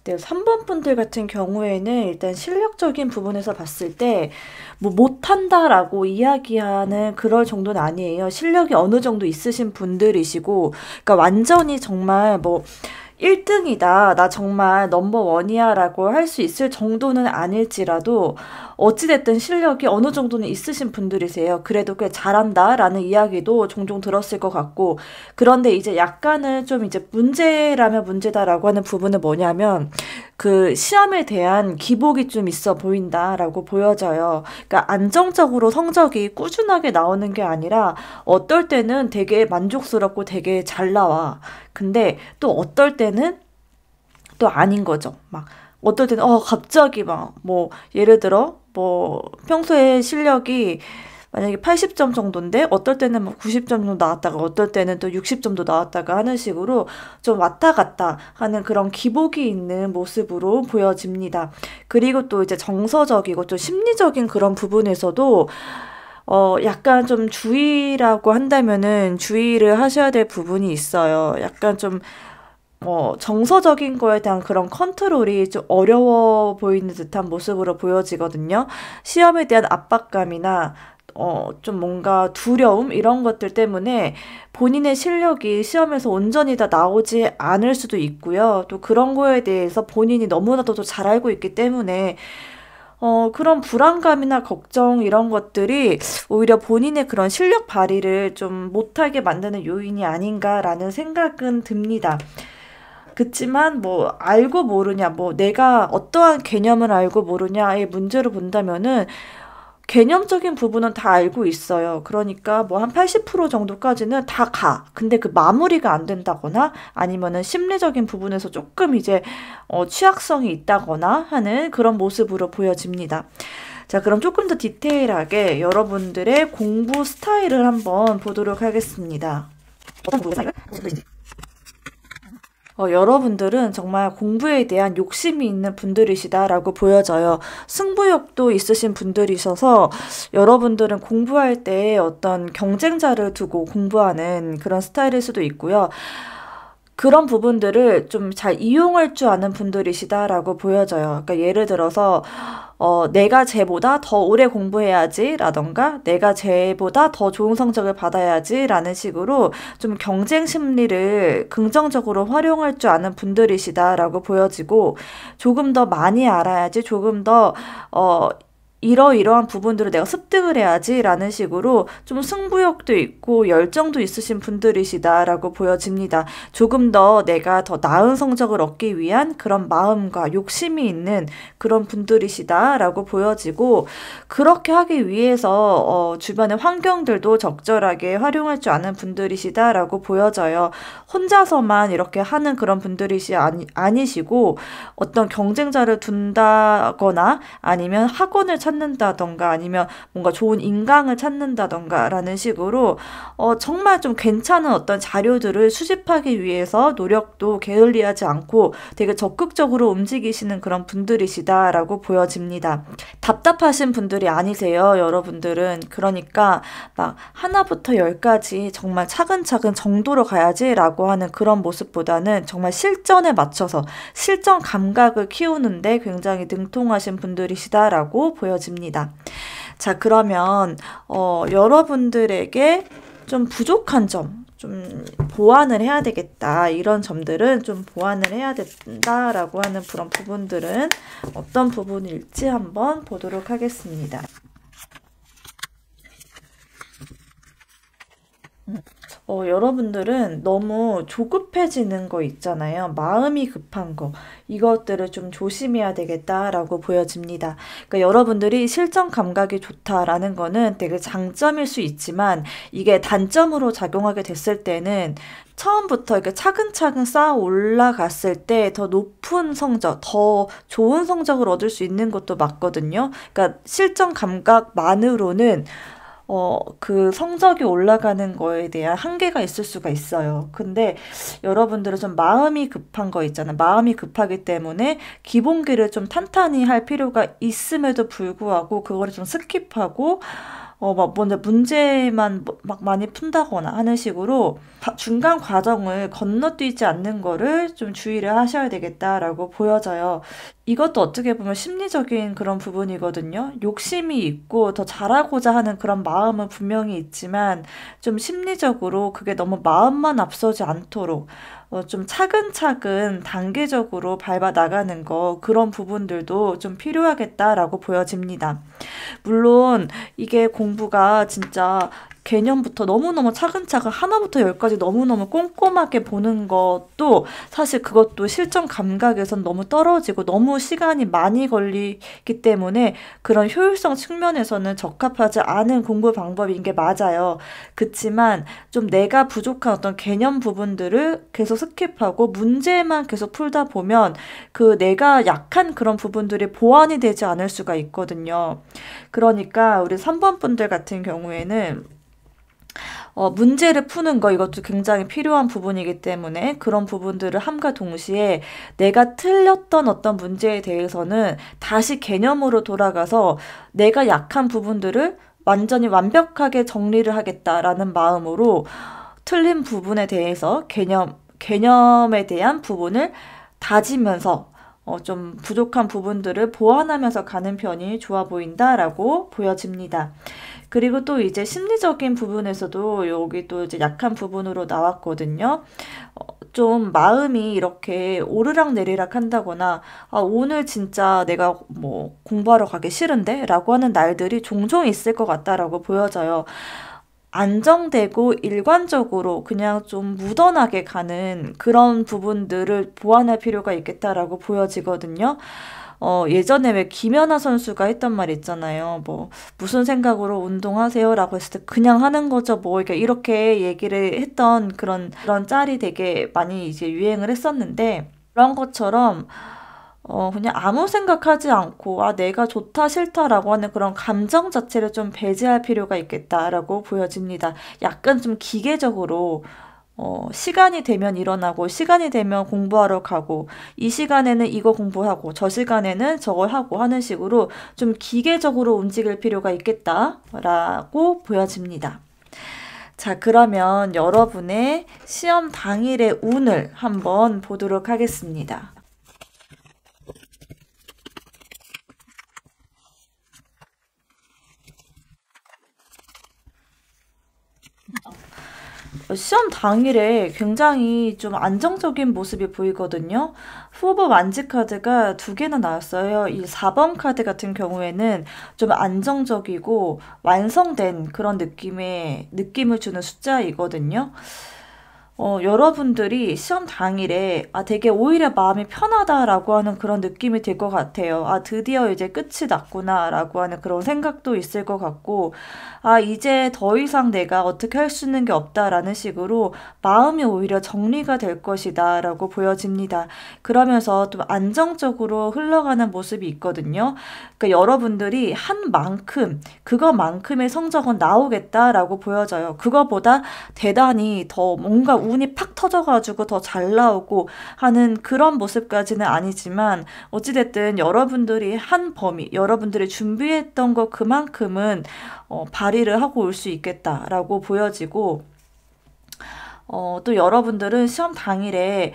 네, 3번 분들 같은 경우에는 일단 실력적인 부분에서 봤을 때 뭐 못한다라고 이야기하는 그럴 정도는 아니에요. 실력이 어느 정도 있으신 분들이시고 그러니까 완전히 정말 뭐 1등이다. 나 정말 넘버원이야 라고 할 수 있을 정도는 아닐지라도 어찌됐든 실력이 어느 정도는 있으신 분들이세요. 그래도 꽤 잘한다 라는 이야기도 종종 들었을 것 같고 그런데 이제 약간은 좀 이제 문제라면 문제다라고 하는 부분은 뭐냐면 그 시험에 대한 기복이 좀 있어 보인다라고 보여져요. 그러니까 안정적으로 성적이 꾸준하게 나오는 게 아니라 어떨 때는 되게 만족스럽고 되게 잘 나와. 근데 또 어떨 때는 또 아닌 거죠. 막 어떨 때는 갑자기 막 뭐 예를 들어 뭐 평소에 실력이 만약에 80점 정도인데 어떨 때는 뭐 90점 정도 나왔다가 어떨 때는 또 60점도 나왔다가 하는 식으로 좀 왔다 갔다 하는 그런 기복이 있는 모습으로 보여집니다. 그리고 또 이제 정서적이고 좀 심리적인 그런 부분에서도 약간 좀 주의라고 한다면은 주의를 하셔야 될 부분이 있어요. 약간 좀 정서적인 거에 대한 그런 컨트롤이 좀 어려워 보이는 듯한 모습으로 보여지거든요. 시험에 대한 압박감이나 좀 뭔가 두려움 이런 것들 때문에 본인의 실력이 시험에서 온전히 다 나오지 않을 수도 있고요. 또 그런 거에 대해서 본인이 너무나도 잘 알고 있기 때문에 그런 불안감이나 걱정 이런 것들이 오히려 본인의 그런 실력 발휘를 좀 못하게 만드는 요인이 아닌가라는 생각은 듭니다. 그치만 뭐 알고 모르냐, 뭐 내가 어떠한 개념을 알고 모르냐의 문제로 본다면은 개념적인 부분은 다 알고 있어요. 그러니까 뭐 한 80% 정도까지는 다 가. 근데 그 마무리가 안 된다거나 아니면은 심리적인 부분에서 조금 이제 취약성이 있다거나 하는 그런 모습으로 보여집니다. 자, 그럼 조금 더 디테일하게 여러분들의 공부 스타일을 한번 보도록 하겠습니다. 어떤 공부 스타일? 여러분들은 정말 공부에 대한 욕심이 있는 분들이시다라고 보여져요. 승부욕도 있으신 분들이셔서 여러분들은 공부할 때 어떤 경쟁자를 두고 공부하는 그런 스타일일 수도 있고요. 그런 부분들을 좀 잘 이용할 줄 아는 분들이시다라고 보여져요. 그러니까 예를 들어서 내가 쟤보다 더 오래 공부해야지 라던가 내가 쟤보다 더 좋은 성적을 받아야지 라는 식으로 좀 경쟁 심리를 긍정적으로 활용할 줄 아는 분들이시다라고 보여지고 조금 더 많이 알아야지 조금 더 이러이러한 부분들을 내가 습득을 해야지 라는 식으로 좀 승부욕도 있고 열정도 있으신 분들이시다라고 보여집니다. 조금 더 내가 더 나은 성적을 얻기 위한 그런 마음과 욕심이 있는 그런 분들이시다라고 보여지고 그렇게 하기 위해서 주변의 환경들도 적절하게 활용할 줄 아는 분들이시다라고 보여져요. 혼자서만 이렇게 하는 그런 분들이시 아니시고 어떤 경쟁자를 둔다거나 아니면 학원을 찾는다던가 아니면 뭔가 좋은 인강을 찾는다던가 라는 식으로 정말 좀 괜찮은 어떤 자료들을 수집하기 위해서 노력도 게을리하지 않고 되게 적극적으로 움직이시는 그런 분들이시다라고 보여집니다. 답답하신 분들이 아니세요, 여러분들은. 그러니까 막 하나부터 열까지 정말 차근차근 정도로 가야지 라고 하는 그런 모습보다는 정말 실전에 맞춰서 실전 감각을 키우는데 굉장히 능통하신 분들이시다라고 보여집니다. 자, 그러면 여러분들에게 좀 부족한 점, 좀 보완을 해야 되겠다. 이런 점들은 좀 보완을 해야 된다라고 하는 그런 부분들은 어떤 부분일지 한번 보도록 하겠습니다. 여러분들은 너무 조급해지는 거 있잖아요. 마음이 급한 거. 이것들을 좀 조심해야 되겠다라고 보여집니다. 그러니까 여러분들이 실전 감각이 좋다라는 거는 되게 장점일 수 있지만 이게 단점으로 작용하게 됐을 때는 처음부터 이렇게 차근차근 쌓아 올라갔을 때 더 높은 성적, 더 좋은 성적을 얻을 수 있는 것도 맞거든요. 그러니까 실전 감각만으로는 그 성적이 올라가는 거에 대한 한계가 있을 수가 있어요. 근데 여러분들은 좀 마음이 급한 거 있잖아요. 마음이 급하기 때문에 기본기를 좀 탄탄히 할 필요가 있음에도 불구하고 그거를 좀 스킵하고 막 먼저 문제만 막 많이 푼다거나 하는 식으로 중간 과정을 건너뛰지 않는 거를 좀 주의를 하셔야 되겠다라고 보여져요. 이것도 어떻게 보면 심리적인 그런 부분이거든요. 욕심이 있고 더 잘하고자 하는 그런 마음은 분명히 있지만 좀 심리적으로 그게 너무 마음만 앞서지 않도록 좀 차근차근 단계적으로 밟아 나가는 거 그런 부분들도 좀 필요하겠다라고 보여집니다. 물론 이게 공부가 진짜 개념부터 너무너무 차근차근 하나부터 열까지 너무너무 꼼꼼하게 보는 것도 사실 그것도 실전 감각에선 너무 떨어지고 너무 시간이 많이 걸리기 때문에 그런 효율성 측면에서는 적합하지 않은 공부 방법인 게 맞아요. 그치만 좀 내가 부족한 어떤 개념 부분들을 계속 스킵하고 문제만 계속 풀다 보면 그 내가 약한 그런 부분들이 보완이 되지 않을 수가 있거든요. 그러니까 우리 3번 분들 같은 경우에는 문제를 푸는 거 이것도 굉장히 필요한 부분이기 때문에 그런 부분들을 함과 동시에 내가 틀렸던 어떤 문제에 대해서는 다시 개념으로 돌아가서 내가 약한 부분들을 완전히 완벽하게 정리를 하겠다라는 마음으로 틀린 부분에 대해서 개념에 대한 부분을 다지면서 좀 부족한 부분들을 보완하면서 가는 편이 좋아 보인다라고 보여집니다. 그리고 또 이제 심리적인 부분에서도 여기 또 이제 약한 부분으로 나왔거든요. 좀 마음이 이렇게 오르락내리락 한다거나 오늘 진짜 내가 뭐 공부하러 가기 싫은데? 라고 하는 날들이 종종 있을 것 같다라고 보여져요. 안정되고 일관적으로 그냥 좀 무던하게 가는 그런 부분들을 보완할 필요가 있겠다라고 보여지거든요. 예전에 왜 김연아 선수가 했던 말 있잖아요. 뭐, 무슨 생각으로 운동하세요? 라고 했을 때 그냥 하는 거죠. 뭐, 이렇게 얘기를 했던 그런 짤이 되게 많이 이제 유행을 했었는데, 그런 것처럼 그냥 아무 생각하지 않고, 내가 좋다, 싫다라고 하는 그런 감정 자체를 좀 배제할 필요가 있겠다라고 보여집니다. 약간 좀 기계적으로, 시간이 되면 일어나고, 시간이 되면 공부하러 가고, 이 시간에는 이거 공부하고, 저 시간에는 저걸 하고 하는 식으로 좀 기계적으로 움직일 필요가 있겠다라고 보여집니다. 자, 그러면 여러분의 시험 당일의 운을 한번 보도록 하겠습니다. 시험 당일에 굉장히 좀 안정적인 모습이 보이거든요. 후보 만지 카드가 두 개나 나왔어요. 이 4번 카드 같은 경우에는 좀 안정적이고 완성된 그런 느낌을 주는 숫자이거든요. 여러분들이 시험 당일에 되게 오히려 마음이 편하다라고 하는 그런 느낌이 들 것 같아요. 드디어 이제 끝이 났구나라고 하는 그런 생각도 있을 것 같고, 이제 더 이상 내가 어떻게 할 수 있는 게 없다라는 식으로 마음이 오히려 정리가 될 것이다라고 보여집니다. 그러면서 좀 안정적으로 흘러가는 모습이 있거든요. 그러니까 여러분들이 한 만큼, 그거만큼의 성적은 나오겠다라고 보여져요. 그거보다 대단히 더 뭔가 운이 팍 터져가지고 더 잘 나오고 하는 그런 모습까지는 아니지만 어찌됐든 여러분들이 한 범위, 여러분들이 준비했던 것 그만큼은 발휘를 하고 올 수 있겠다라고 보여지고 또 여러분들은 시험 당일에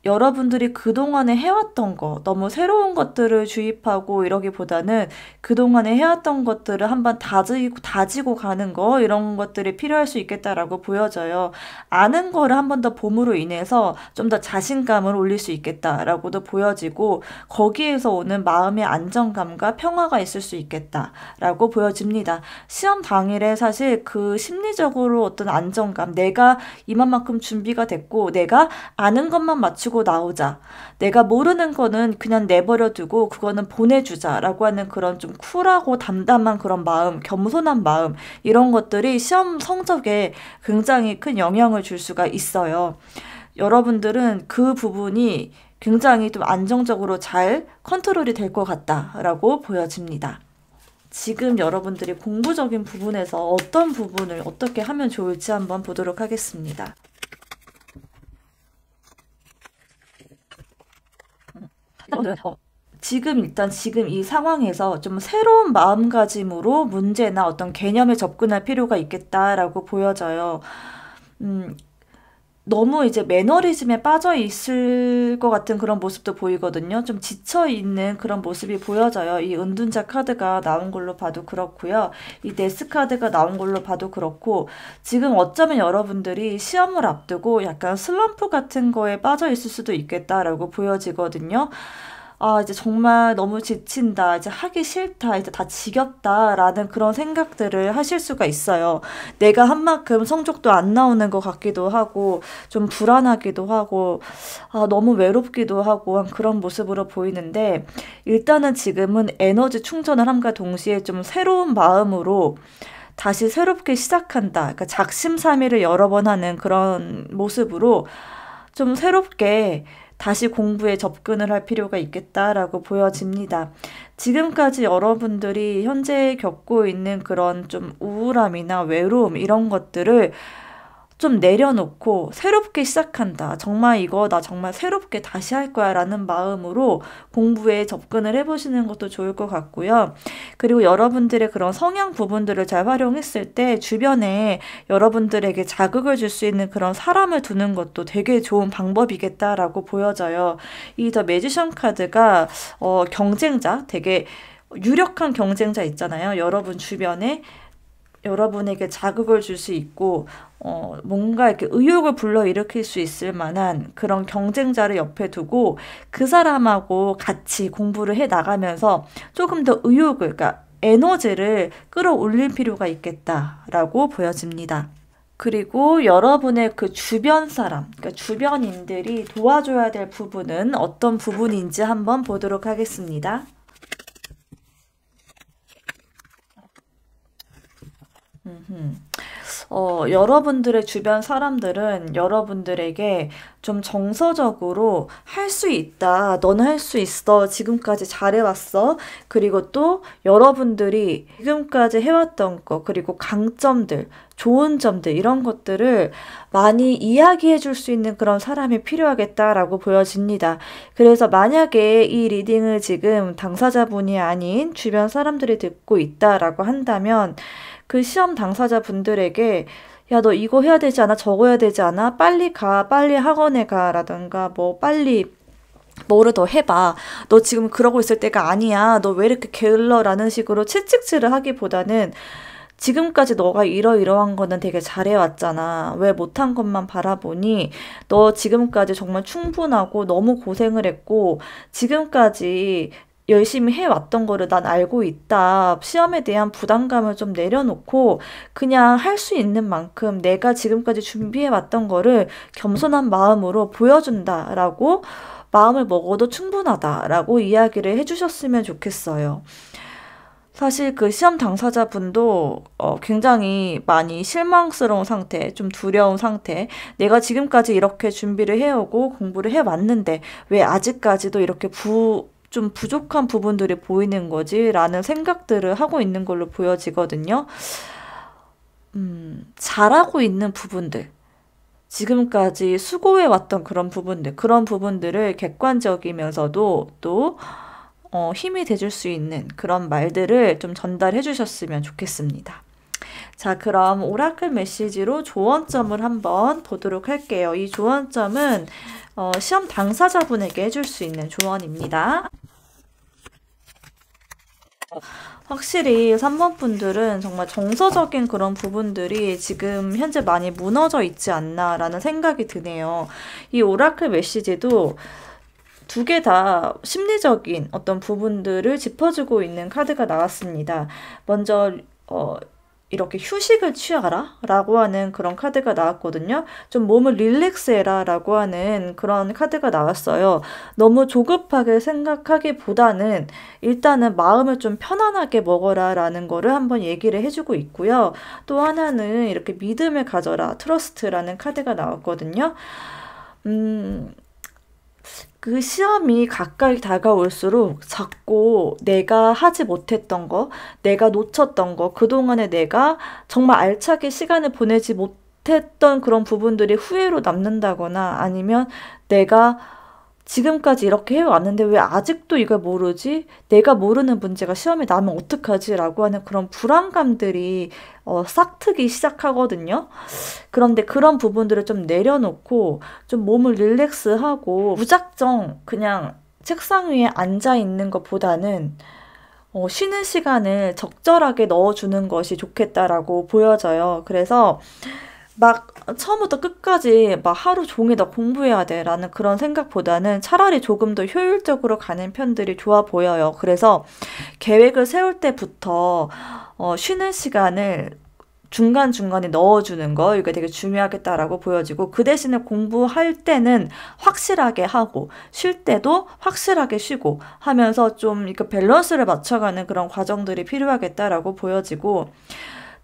여러분들이 그동안에 해왔던 거, 너무 새로운 것들을 주입하고 이러기보다는 그동안에 해왔던 것들을 한번 다지고 가는 거, 이런 것들이 필요할 수 있겠다라고 보여져요. 아는 거를 한 번 더 봄으로 인해서 좀 더 자신감을 올릴 수 있겠다라고도 보여지고, 거기에서 오는 마음의 안정감과 평화가 있을 수 있겠다라고 보여집니다. 시험 당일에 사실 그 심리적으로 어떤 안정감, 내가 이만큼 준비가 됐고, 내가 아는 것만 맞추고 나오자. 내가 모르는 거는 그냥 내버려 두고 그거는 보내주자라고 하는 그런 좀 쿨하고 담담한 그런 마음, 겸손한 마음, 이런 것들이 시험 성적에 굉장히 큰 영향을 줄 수가 있어요. 여러분들은 그 부분이 굉장히 좀 안정적으로 잘 컨트롤이 될 것 같다라고 보여집니다. 지금 여러분들이 공부적인 부분에서 어떤 부분을 어떻게 하면 좋을지 한번 보도록 하겠습니다. 지금 이 상황에서 좀 새로운 마음가짐으로 문제나 어떤 개념에 접근할 필요가 있겠다라고 보여져요. 너무 이제 매너리즘에 빠져 있을 것 같은 그런 모습도 보이거든요. 좀 지쳐 있는 그런 모습이 보여져요. 이 은둔자 카드가 나온 걸로 봐도 그렇고요. 이 데스 카드가 나온 걸로 봐도 그렇고, 지금 어쩌면 여러분들이 시험을 앞두고 약간 슬럼프 같은 거에 빠져 있을 수도 있겠다라고 보여지거든요. 아, 이제 정말 너무 지친다. 이제 하기 싫다. 이제 다 지겹다라는 그런 생각들을 하실 수가 있어요. 내가 한 만큼 성적도 안 나오는 것 같기도 하고, 좀 불안하기도 하고, 아, 너무 외롭기도 하고, 한 그런 모습으로 보이는데, 일단은 지금은 에너지 충전을 함과 동시에 좀 새로운 마음으로 다시 새롭게 시작한다. 그러니까 작심삼일을 여러 번 하는 그런 모습으로 좀 새롭게 다시 공부에 접근을 할 필요가 있겠다라고 보여집니다. 지금까지 여러분들이 현재 겪고 있는 그런 좀 우울함이나 외로움 이런 것들을 좀 내려놓고 새롭게 시작한다. 정말 이거 나 정말 새롭게 다시 할 거야 라는 마음으로 공부에 접근을 해보시는 것도 좋을 것 같고요. 그리고 여러분들의 그런 성향 부분들을 잘 활용했을 때 주변에 여러분들에게 자극을 줄 수 있는 그런 사람을 두는 것도 되게 좋은 방법이겠다라고 보여져요. 이 더 매지션 카드가 경쟁자, 되게 유력한 경쟁자 있잖아요. 여러분 주변에 여러분에게 자극을 줄 수 있고, 뭔가 이렇게 의욕을 불러일으킬 수 있을 만한 그런 경쟁자를 옆에 두고 그 사람하고 같이 공부를 해 나가면서 조금 더 의욕을, 그러니까 에너지를 끌어올릴 필요가 있겠다라고 보여집니다. 그리고 여러분의 그 주변 사람, 그러니까 주변인들이 도와줘야 될 부분은 어떤 부분인지 한번 보도록 하겠습니다. 음흠. 여러분들의 주변 사람들은 여러분들에게 좀 정서적으로 할 수 있다. 너는 할 수 있어. 지금까지 잘해왔어. 그리고 또 여러분들이 지금까지 해왔던 거, 그리고 강점들, 좋은 점들, 이런 것들을 많이 이야기해 줄 수 있는 그런 사람이 필요하겠다라고 보여집니다. 그래서 만약에 이 리딩을 지금 당사자분이 아닌 주변 사람들이 듣고 있다라고 한다면 그 시험 당사자분들에게 야, 너 이거 해야 되지 않아? 저거 해야 되지 않아? 빨리 가, 빨리 학원에 가, 라든가 뭐 빨리 뭐를 더 해봐. 너 지금 그러고 있을 때가 아니야. 너 왜 이렇게 게을러? 라는 식으로 채찍질을 하기보다는 지금까지 너가 이러이러한 거는 되게 잘해왔잖아. 왜 못한 것만 바라보니? 너 지금까지 정말 충분하고 너무 고생을 했고 지금까지 열심히 해왔던 거를 난 알고 있다. 시험에 대한 부담감을 좀 내려놓고 그냥 할 수 있는 만큼 내가 지금까지 준비해왔던 거를 겸손한 마음으로 보여준다라고 마음을 먹어도 충분하다라고 이야기를 해주셨으면 좋겠어요. 사실 그 시험 당사자분도 굉장히 많이 실망스러운 상태, 좀 두려운 상태, 내가 지금까지 이렇게 준비를 해오고 공부를 해왔는데 왜 아직까지도 이렇게 좀 부족한 부분들이 보이는 거지? 라는 생각들을 하고 있는 걸로 보여지거든요. 잘하고 있는 부분들, 지금까지 수고해왔던 그런 부분들을 객관적이면서도 또 힘이 돼줄 수 있는 그런 말들을 좀 전달해 주셨으면 좋겠습니다. 자, 그럼 오라클 메시지로 조언점을 한번 보도록 할게요. 이 조언점은 시험 당사자분에게 해줄 수 있는 조언입니다. 확실히 3번 분들은 정말 정서적인 그런 부분들이 지금 현재 많이 무너져 있지 않나라는 생각이 드네요. 이 오라클 메시지도 두 개 다 심리적인 어떤 부분들을 짚어주고 있는 카드가 나왔습니다. 먼저 이렇게 휴식을 취하라 라고 하는 그런 카드가 나왔거든요. 좀 몸을 릴렉스해라 라고 하는 그런 카드가 나왔어요. 너무 조급하게 생각하기보다는 일단은 마음을 좀 편안하게 먹어라 라는 거를 한번 얘기를 해주고 있고요. 또 하나는 이렇게 믿음을 가져라, 트러스트라는 카드가 나왔거든요. 그 시험이 가까이 다가올수록 자꾸 내가 하지 못했던 거, 내가 놓쳤던 거, 그동안에 내가 정말 알차게 시간을 보내지 못했던 그런 부분들이 후회로 남는다거나 아니면 내가 지금까지 이렇게 해왔는데 왜 아직도 이걸 모르지? 내가 모르는 문제가 시험에 나면 어떡하지? 라고 하는 그런 불안감들이 싹트기 시작하거든요. 그런데 그런 부분들을 좀 내려놓고 좀 몸을 릴렉스하고 무작정 그냥 책상 위에 앉아 있는 것보다는 쉬는 시간을 적절하게 넣어주는 것이 좋겠다라고 보여져요. 그래서 막 처음부터 끝까지 막 하루 종일 다 공부해야 돼 라는 그런 생각보다는 차라리 조금 더 효율적으로 가는 편들이 좋아 보여요. 그래서 계획을 세울 때부터 쉬는 시간을 중간중간에 넣어주는 거, 이게 되게 중요하겠다라고 보여지고, 그 대신에 공부할 때는 확실하게 하고 쉴 때도 확실하게 쉬고 하면서 좀 이렇게 밸런스를 맞춰가는 그런 과정들이 필요하겠다라고 보여지고,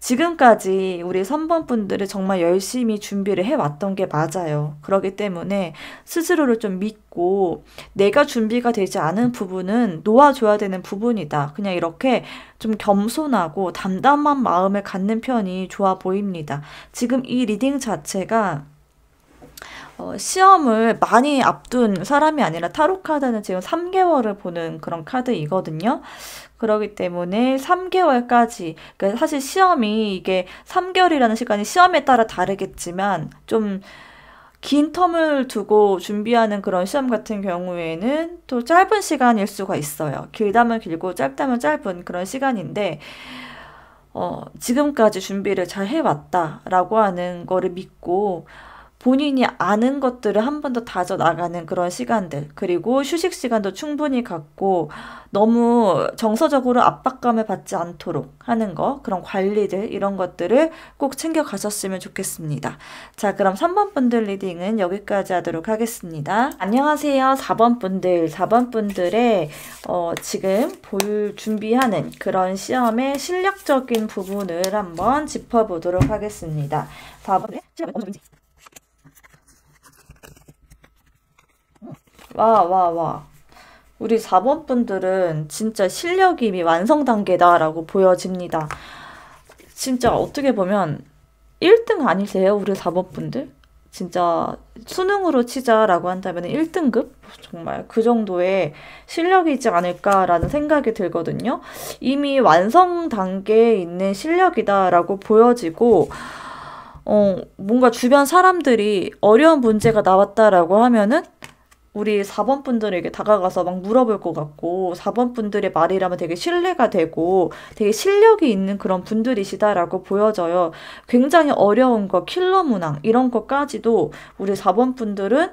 지금까지 우리 3번 분들이 정말 열심히 준비를 해왔던 게 맞아요. 그렇기 때문에 스스로를 좀 믿고 내가 준비가 되지 않은 부분은 놓아줘야 되는 부분이다. 그냥 이렇게 좀 겸손하고 담담한 마음을 갖는 편이 좋아 보입니다. 지금 이 리딩 자체가 시험을 많이 앞둔 사람이 아니라 타로 카드는 지금 3개월을 보는 그런 카드이거든요. 그렇기 때문에 3개월까지, 그러니까 사실 시험이 이게 3개월이라는 시간이 시험에 따라 다르겠지만 좀 긴 텀을 두고 준비하는 그런 시험 같은 경우에는 또 짧은 시간일 수가 있어요. 길다면 길고 짧다면 짧은 그런 시간인데 지금까지 준비를 잘 해왔다라고 하는 거를 믿고 본인이 아는 것들을 한 번 더 다져나가는 그런 시간들, 그리고 휴식 시간도 충분히 갖고 너무 정서적으로 압박감을 받지 않도록 하는 거, 그런 관리들, 이런 것들을 꼭 챙겨 가셨으면 좋겠습니다. 자, 그럼 3번 분들 리딩은 여기까지 하도록 하겠습니다. 안녕하세요. 4번 분들. 4번 분들의 지금 볼 준비하는 그런 시험의 실력적인 부분을 한번 짚어보도록 하겠습니다. 4번의 시험 와. 우리 4번 분들은 진짜 실력이 이미 완성 단계다라고 보여집니다. 진짜 어떻게 보면 1등 아니세요? 우리 4번 분들? 진짜 수능으로 치자라고 한다면 1등급? 정말 그 정도의 실력이지 않을까라는 생각이 들거든요. 이미 완성 단계에 있는 실력이다라고 보여지고 뭔가 주변 사람들이 어려운 문제가 나왔다라고 하면은 우리 4번 분들에게 다가가서 막 물어볼 것 같고 4번 분들의 말이라면 되게 신뢰가 되고 되게 실력이 있는 그런 분들이시다라고 보여져요. 굉장히 어려운 거, 킬러 문항 이런 것까지도 우리 4번 분들은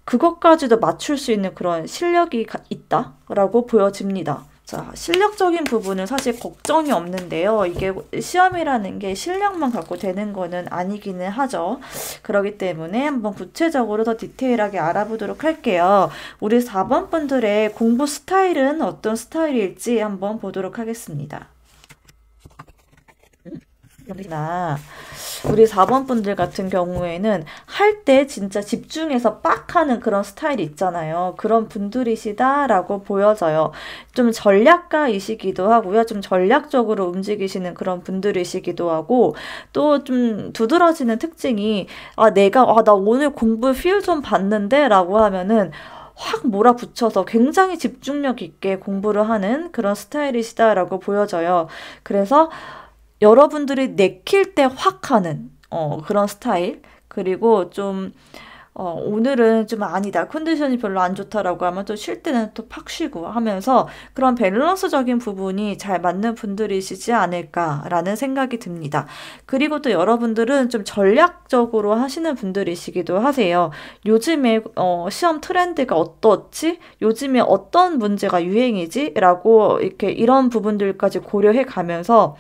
그것까지도 맞출 수 있는 그런 실력이 있다라고 보여집니다. 자, 실력적인 부분은 사실 걱정이 없는데요. 이게 시험이라는 게 실력만 갖고 되는 거는 아니기는 하죠. 그렇기 때문에 한번 구체적으로 더 디테일하게 알아보도록 할게요. 우리 4번 분들의 공부 스타일은 어떤 스타일일지 한번 보도록 하겠습니다. 우리 4번 분들 같은 경우에는 할 때 진짜 집중해서 빡 하는 그런 스타일이 있잖아요. 그런 분들이시다라고 보여져요. 좀 전략가이시기도 하고요. 좀 전략적으로 움직이시는 그런 분들이시기도 하고 또 좀 두드러지는 특징이 나 오늘 공부 필 좀 봤는데 라고 하면은 확 몰아붙여서 굉장히 집중력 있게 공부를 하는 그런 스타일이시다라고 보여져요. 그래서 여러분들이 내킬 때 확 하는 그런 스타일, 그리고 좀 오늘은 좀 아니다, 컨디션이 별로 안 좋다라고 하면 또 쉴 때는 또 팍 쉬고 하면서 그런 밸런스적인 부분이 잘 맞는 분들이시지 않을까라는 생각이 듭니다. 그리고 또 여러분들은 좀 전략적으로 하시는 분들이시기도 하세요. 요즘에 시험 트렌드가 어떻지? 요즘에 어떤 문제가 유행이지? 라고 이렇게 이런 부분들까지 고려해 가면서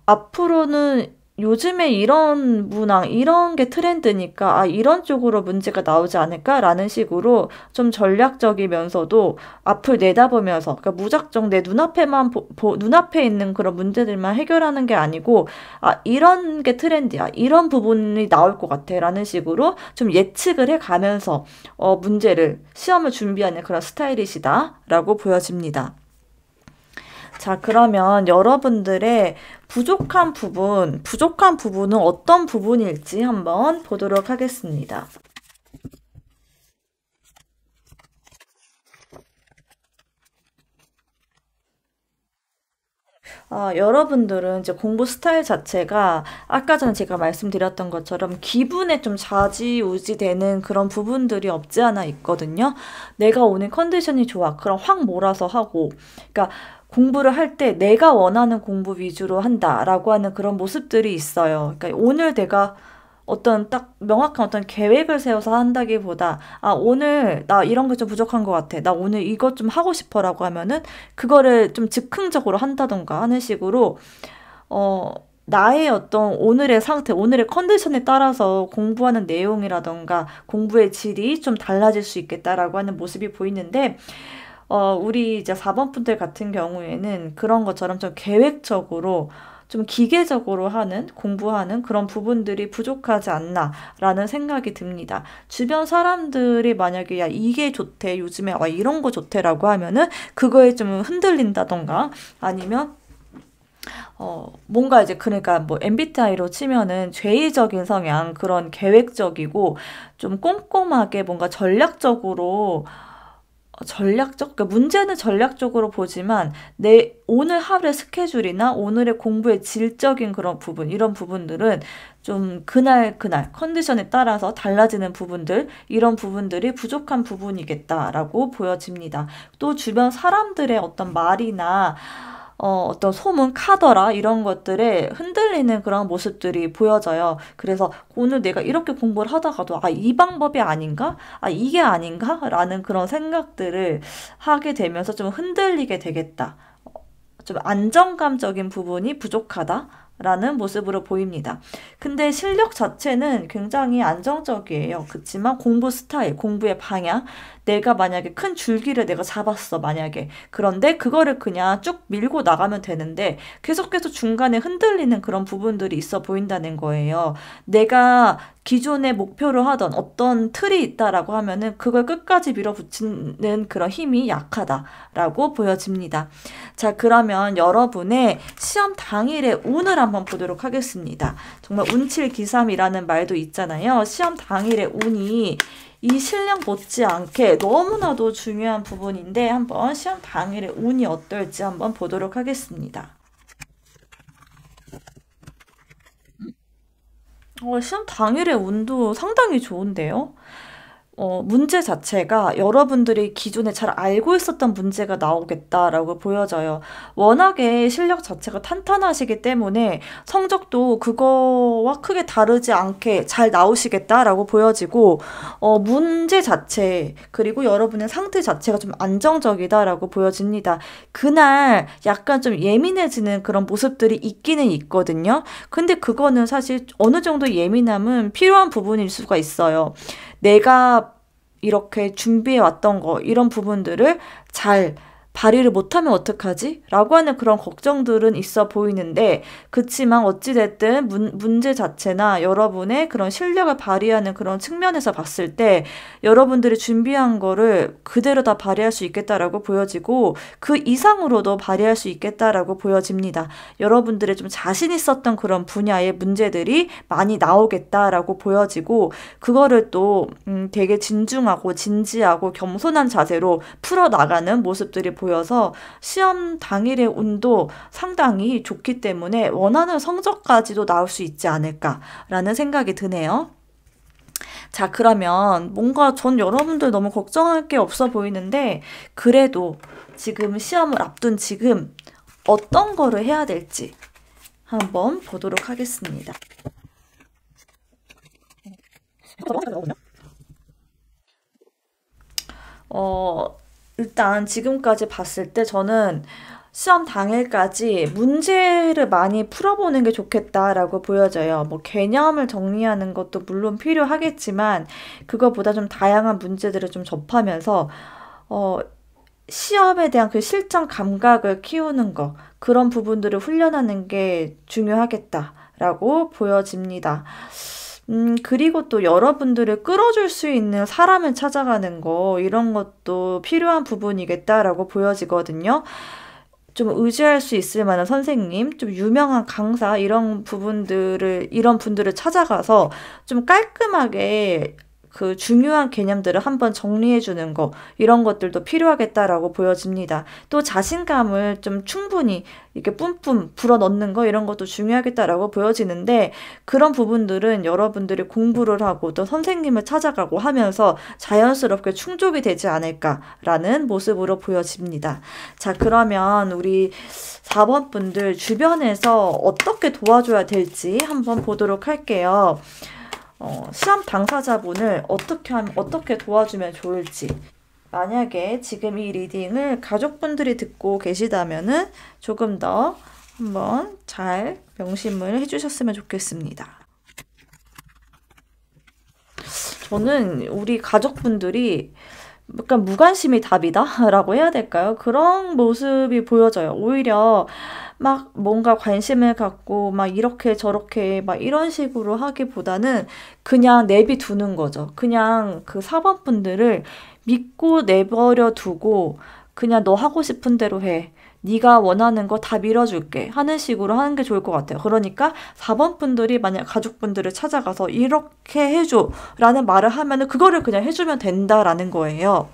앞으로는 요즘에 이런 문항, 이런 게 트렌드니까 이런 쪽으로 문제가 나오지 않을까라는 식으로 좀 전략적이면서도 앞을 내다보면서, 그러니까 무작정 내 눈앞에만 눈앞에 있는 그런 문제들만 해결하는 게 아니고 이런 게 트렌드야, 이런 부분이 나올 것 같아 라는 식으로 좀 예측을 해가면서 문제를, 시험을 준비하는 그런 스타일이시다 라고 보여집니다. 자, 그러면 여러분들의 부족한 부분은 어떤 부분일지 한번 보도록 하겠습니다. 여러분들은 이제 공부 스타일 자체가 아까 전에 제가 말씀드렸던 것처럼 기분에 좀 좌지우지 되는 그런 부분들이 없지 않아 있거든요. 내가 오늘 컨디션이 좋아. 그럼 확 몰아서 하고. 그러니까 공부를 할 때 내가 원하는 공부 위주로 한다라고 하는 그런 모습들이 있어요. 그러니까 오늘 내가 어떤 딱 명확한 어떤 계획을 세워서 한다기보다 오늘 나 이런 게 좀 부족한 것 같아. 나 오늘 이것 좀 하고 싶어라고 하면은 그거를 좀 즉흥적으로 한다던가 하는 식으로 어, 나의 어떤 오늘의 상태, 오늘의 컨디션에 따라서 공부하는 내용이라던가 공부의 질이 좀 달라질 수 있겠다라고 하는 모습이 보이는데, 우리 이제 4번 분들 같은 경우에는 그런 것처럼 좀 계획적으로 좀 기계적으로 하는, 공부하는 그런 부분들이 부족하지 않나라는 생각이 듭니다. 주변 사람들이 만약에 야, 이게 좋대, 요즘에 이런 거 좋대라고 하면은 그거에 좀 흔들린다던가 아니면 뭔가 이제 그러니까 뭐 MBTI로 치면은 죄의적인 성향, 그런 계획적이고 좀 꼼꼼하게 뭔가 그러니까 문제는 전략적으로 보지만 내 오늘 하루의 스케줄이나 오늘의 공부의 질적인 그런 부분, 이런 부분들은 좀 그날 컨디션에 따라서 달라지는 부분들, 이런 부분들이 부족한 부분이겠다라고 보여집니다. 또 주변 사람들의 어떤 말이나 어떤 소문, 카더라 이런 것들에 흔들리는 그런 모습들이 보여져요. 그래서 오늘 내가 이렇게 공부를 하다가도 이 방법이 아닌가? 이게 아닌가? 라는 그런 생각들을 하게 되면서 좀 흔들리게 되겠다. 좀 안정감적인 부분이 부족하다. 라는 모습으로 보입니다. 근데 실력 자체는 굉장히 안정적이에요. 그치만 공부 스타일, 공부의 방향, 내가 만약에 큰 줄기를 내가 잡았어, 만약에. 그런데 그거를 그냥 쭉 밀고 나가면 되는데 계속해서 중간에 흔들리는 그런 부분들이 있어 보인다는 거예요. 내가 기존에 목표로 하던 어떤 틀이 있다라고 하면은 그걸 끝까지 밀어붙이는 그런 힘이 약하다라고 보여집니다. 자, 그러면 여러분의 시험 당일의 운을 한번 보도록 하겠습니다. 정말 운칠기삼이라는 말도 있잖아요. 시험 당일의 운이 이 실력 못지않게 너무나도 중요한 부분인데 한번 시험 당일의 운이 어떨지 한번 보도록 하겠습니다. 시험 당일의 운도 상당히 좋은데요. 문제 자체가 여러분들이 기존에 잘 알고 있었던 문제가 나오겠다라고 보여져요. 워낙에 실력 자체가 탄탄하시기 때문에 성적도 그거와 크게 다르지 않게 잘 나오시겠다라고 보여지고, 문제 자체, 그리고 여러분의 상태 자체가 좀 안정적이다라고 보여집니다. 그날 약간 좀 예민해지는 그런 모습들이 있기는 있거든요. 근데 그거는 사실 어느 정도 예민함은 필요한 부분일 수가 있어요. 내가 이렇게 준비해 왔던 거, 이런 부분들을 잘 발휘를 못하면 어떡하지? 라고 하는 그런 걱정들은 있어 보이는데, 그치만 어찌됐든 문제 자체나 여러분의 그런 실력을 발휘하는 그런 측면에서 봤을 때 여러분들이 준비한 거를 그대로 다 발휘할 수 있겠다라고 보여지고 그 이상으로도 발휘할 수 있겠다라고 보여집니다. 여러분들의 좀 자신 있었던 그런 분야의 문제들이 많이 나오겠다라고 보여지고, 그거를 또 되게 진중하고 진지하고 겸손한 자세로 풀어나가는 모습들이 보여서 시험 당일의 운도 상당히 좋기 때문에 원하는 성적까지도 나올 수 있지 않을까라는 생각이 드네요. 자, 그러면 뭔가 전 여러분들 너무 걱정할 게 없어 보이는데, 그래도 지금 시험을 앞둔 지금 어떤 거를 해야 될지 한번 보도록 하겠습니다. 일단 지금까지 봤을 때 저는 시험 당일까지 문제를 많이 풀어보는 게 좋겠다라고 보여져요. 뭐 개념을 정리하는 것도 물론 필요하겠지만 그거보다 좀 다양한 문제들을 좀 접하면서 시험에 대한 그 실전 감각을 키우는 거, 그런 부분들을 훈련하는 게 중요하겠다라고 보여집니다. 그리고 또 여러분들을 끌어줄 수 있는 사람을 찾아가는 거, 이런 것도 필요한 부분이겠다라고 보여지거든요. 좀 의지할 수 있을 만한 선생님, 좀 유명한 강사, 이런 분들을 찾아가서 좀 깔끔하게 그 중요한 개념들을 한번 정리해 주는 거, 이런 것들도 필요하겠다라고 보여집니다. 또 자신감을 좀 충분히 이렇게 뿜뿜 불어넣는 거, 이런 것도 중요하겠다라고 보여지는데, 그런 부분들은 여러분들이 공부를 하고 또 선생님을 찾아가고 하면서 자연스럽게 충족이 되지 않을까라는 모습으로 보여집니다. 자, 그러면 우리 4번 분들 주변에서 어떻게 도와줘야 될지 한번 보도록 할게요. 시험 당사자분을 어떻게 도와주면 좋을지. 만약에 지금 이 리딩을 가족분들이 듣고 계시다면은 조금 더 한번 잘 명심을 해주셨으면 좋겠습니다. 저는 우리 가족분들이 약간 무관심이 답이다 라고 해야 될까요? 그런 모습이 보여져요. 오히려 막 뭔가 관심을 갖고 막 이렇게 저렇게 막 이런 식으로 하기보다는 그냥 내비두는 거죠. 그냥 그 4번 분들을 믿고 내버려 두고 그냥 너 하고 싶은 대로 해. 네가 원하는 거 다 밀어줄게 하는 식으로 하는 게 좋을 것 같아요. 그러니까 4번 분들이 만약 가족분들을 찾아가서 이렇게 해줘 라는 말을 하면은 그거를 그냥 해주면 된다라는 거예요.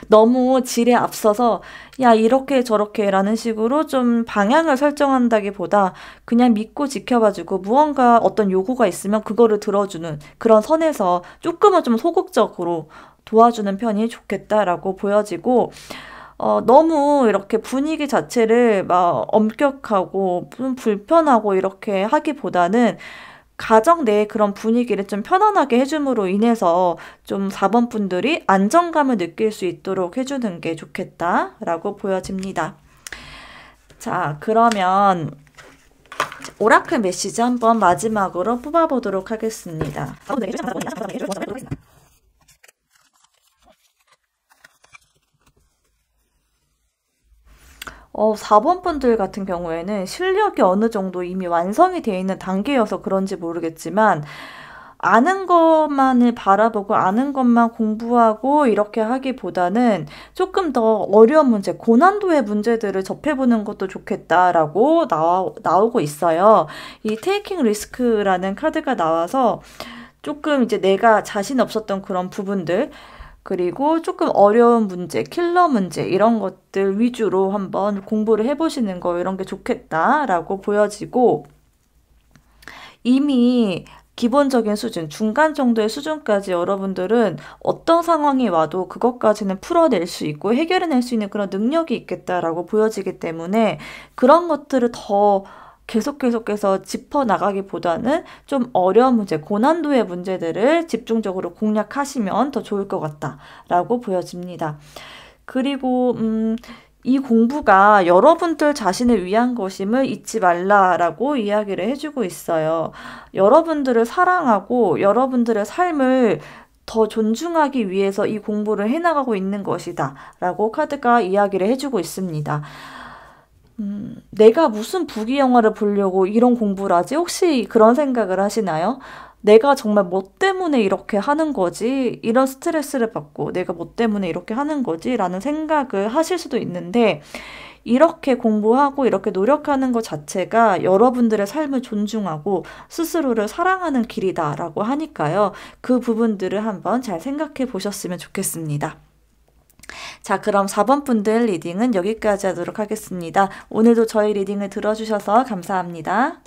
너무 질에 앞서서 야 이렇게 저렇게 라는 식으로 좀 방향을 설정한다기보다 그냥 믿고 지켜봐주고 무언가 어떤 요구가 있으면 그거를 들어주는 그런 선에서 조금은 좀 소극적으로 도와주는 편이 좋겠다라고 보여지고, 너무 이렇게 분위기 자체를 막 엄격하고 좀 불편하고 이렇게 하기보다는 가정 내의 그런 분위기를 좀 편안하게 해줌으로 인해서 좀 4번 분들이 안정감을 느낄 수 있도록 해주는 게 좋겠다라고 보여집니다. 자, 그러면 오라클 메시지 한번 마지막으로 뽑아보도록 하겠습니다. 4번 분들 같은 경우에는 실력이 어느 정도 이미 완성이 되어 있는 단계여서 그런지 모르겠지만, 아는 것만을 바라보고 아는 것만 공부하고 이렇게 하기보다는 조금 더 어려운 문제, 고난도의 문제들을 접해보는 것도 좋겠다라고 나오고 있어요. 이 테이킹 리스크라는 카드가 나와서 조금 이제 내가 자신 없었던 그런 부분들, 그리고 조금 어려운 문제, 킬러 문제 이런 것들 위주로 한번 공부를 해보시는 거, 이런 게 좋겠다라고 보여지고, 이미 기본적인 수준, 중간 정도의 수준까지 여러분들은 어떤 상황이 와도 그것까지는 풀어낼 수 있고 해결해낼 수 있는 그런 능력이 있겠다라고 보여지기 때문에 그런 것들을 더 계속해서 짚어나가기보다는 좀 어려운 문제, 고난도의 문제들을 집중적으로 공략하시면 더 좋을 것 같다라고 보여집니다. 그리고 이 공부가 여러분들 자신을 위한 것임을 잊지 말라라고 이야기를 해주고 있어요. 여러분들을 사랑하고 여러분들의 삶을 더 존중하기 위해서 이 공부를 해나가고 있는 것이다 라고 카드가 이야기를 해주고 있습니다. 내가 무슨 부귀영화를 보려고 이런 공부를 하지? 혹시 그런 생각을 하시나요? 내가 정말 뭐 때문에 이렇게 하는 거지? 이런 스트레스를 받고 내가 뭐 때문에 이렇게 하는 거지? 라는 생각을 하실 수도 있는데, 이렇게 공부하고 이렇게 노력하는 것 자체가 여러분들의 삶을 존중하고 스스로를 사랑하는 길이다라고 하니까요. 그 부분들을 한번 잘 생각해 보셨으면 좋겠습니다. 자, 그럼 4번 분들 리딩은 여기까지 하도록 하겠습니다. 오늘도 저희 리딩을 들어주셔서 감사합니다.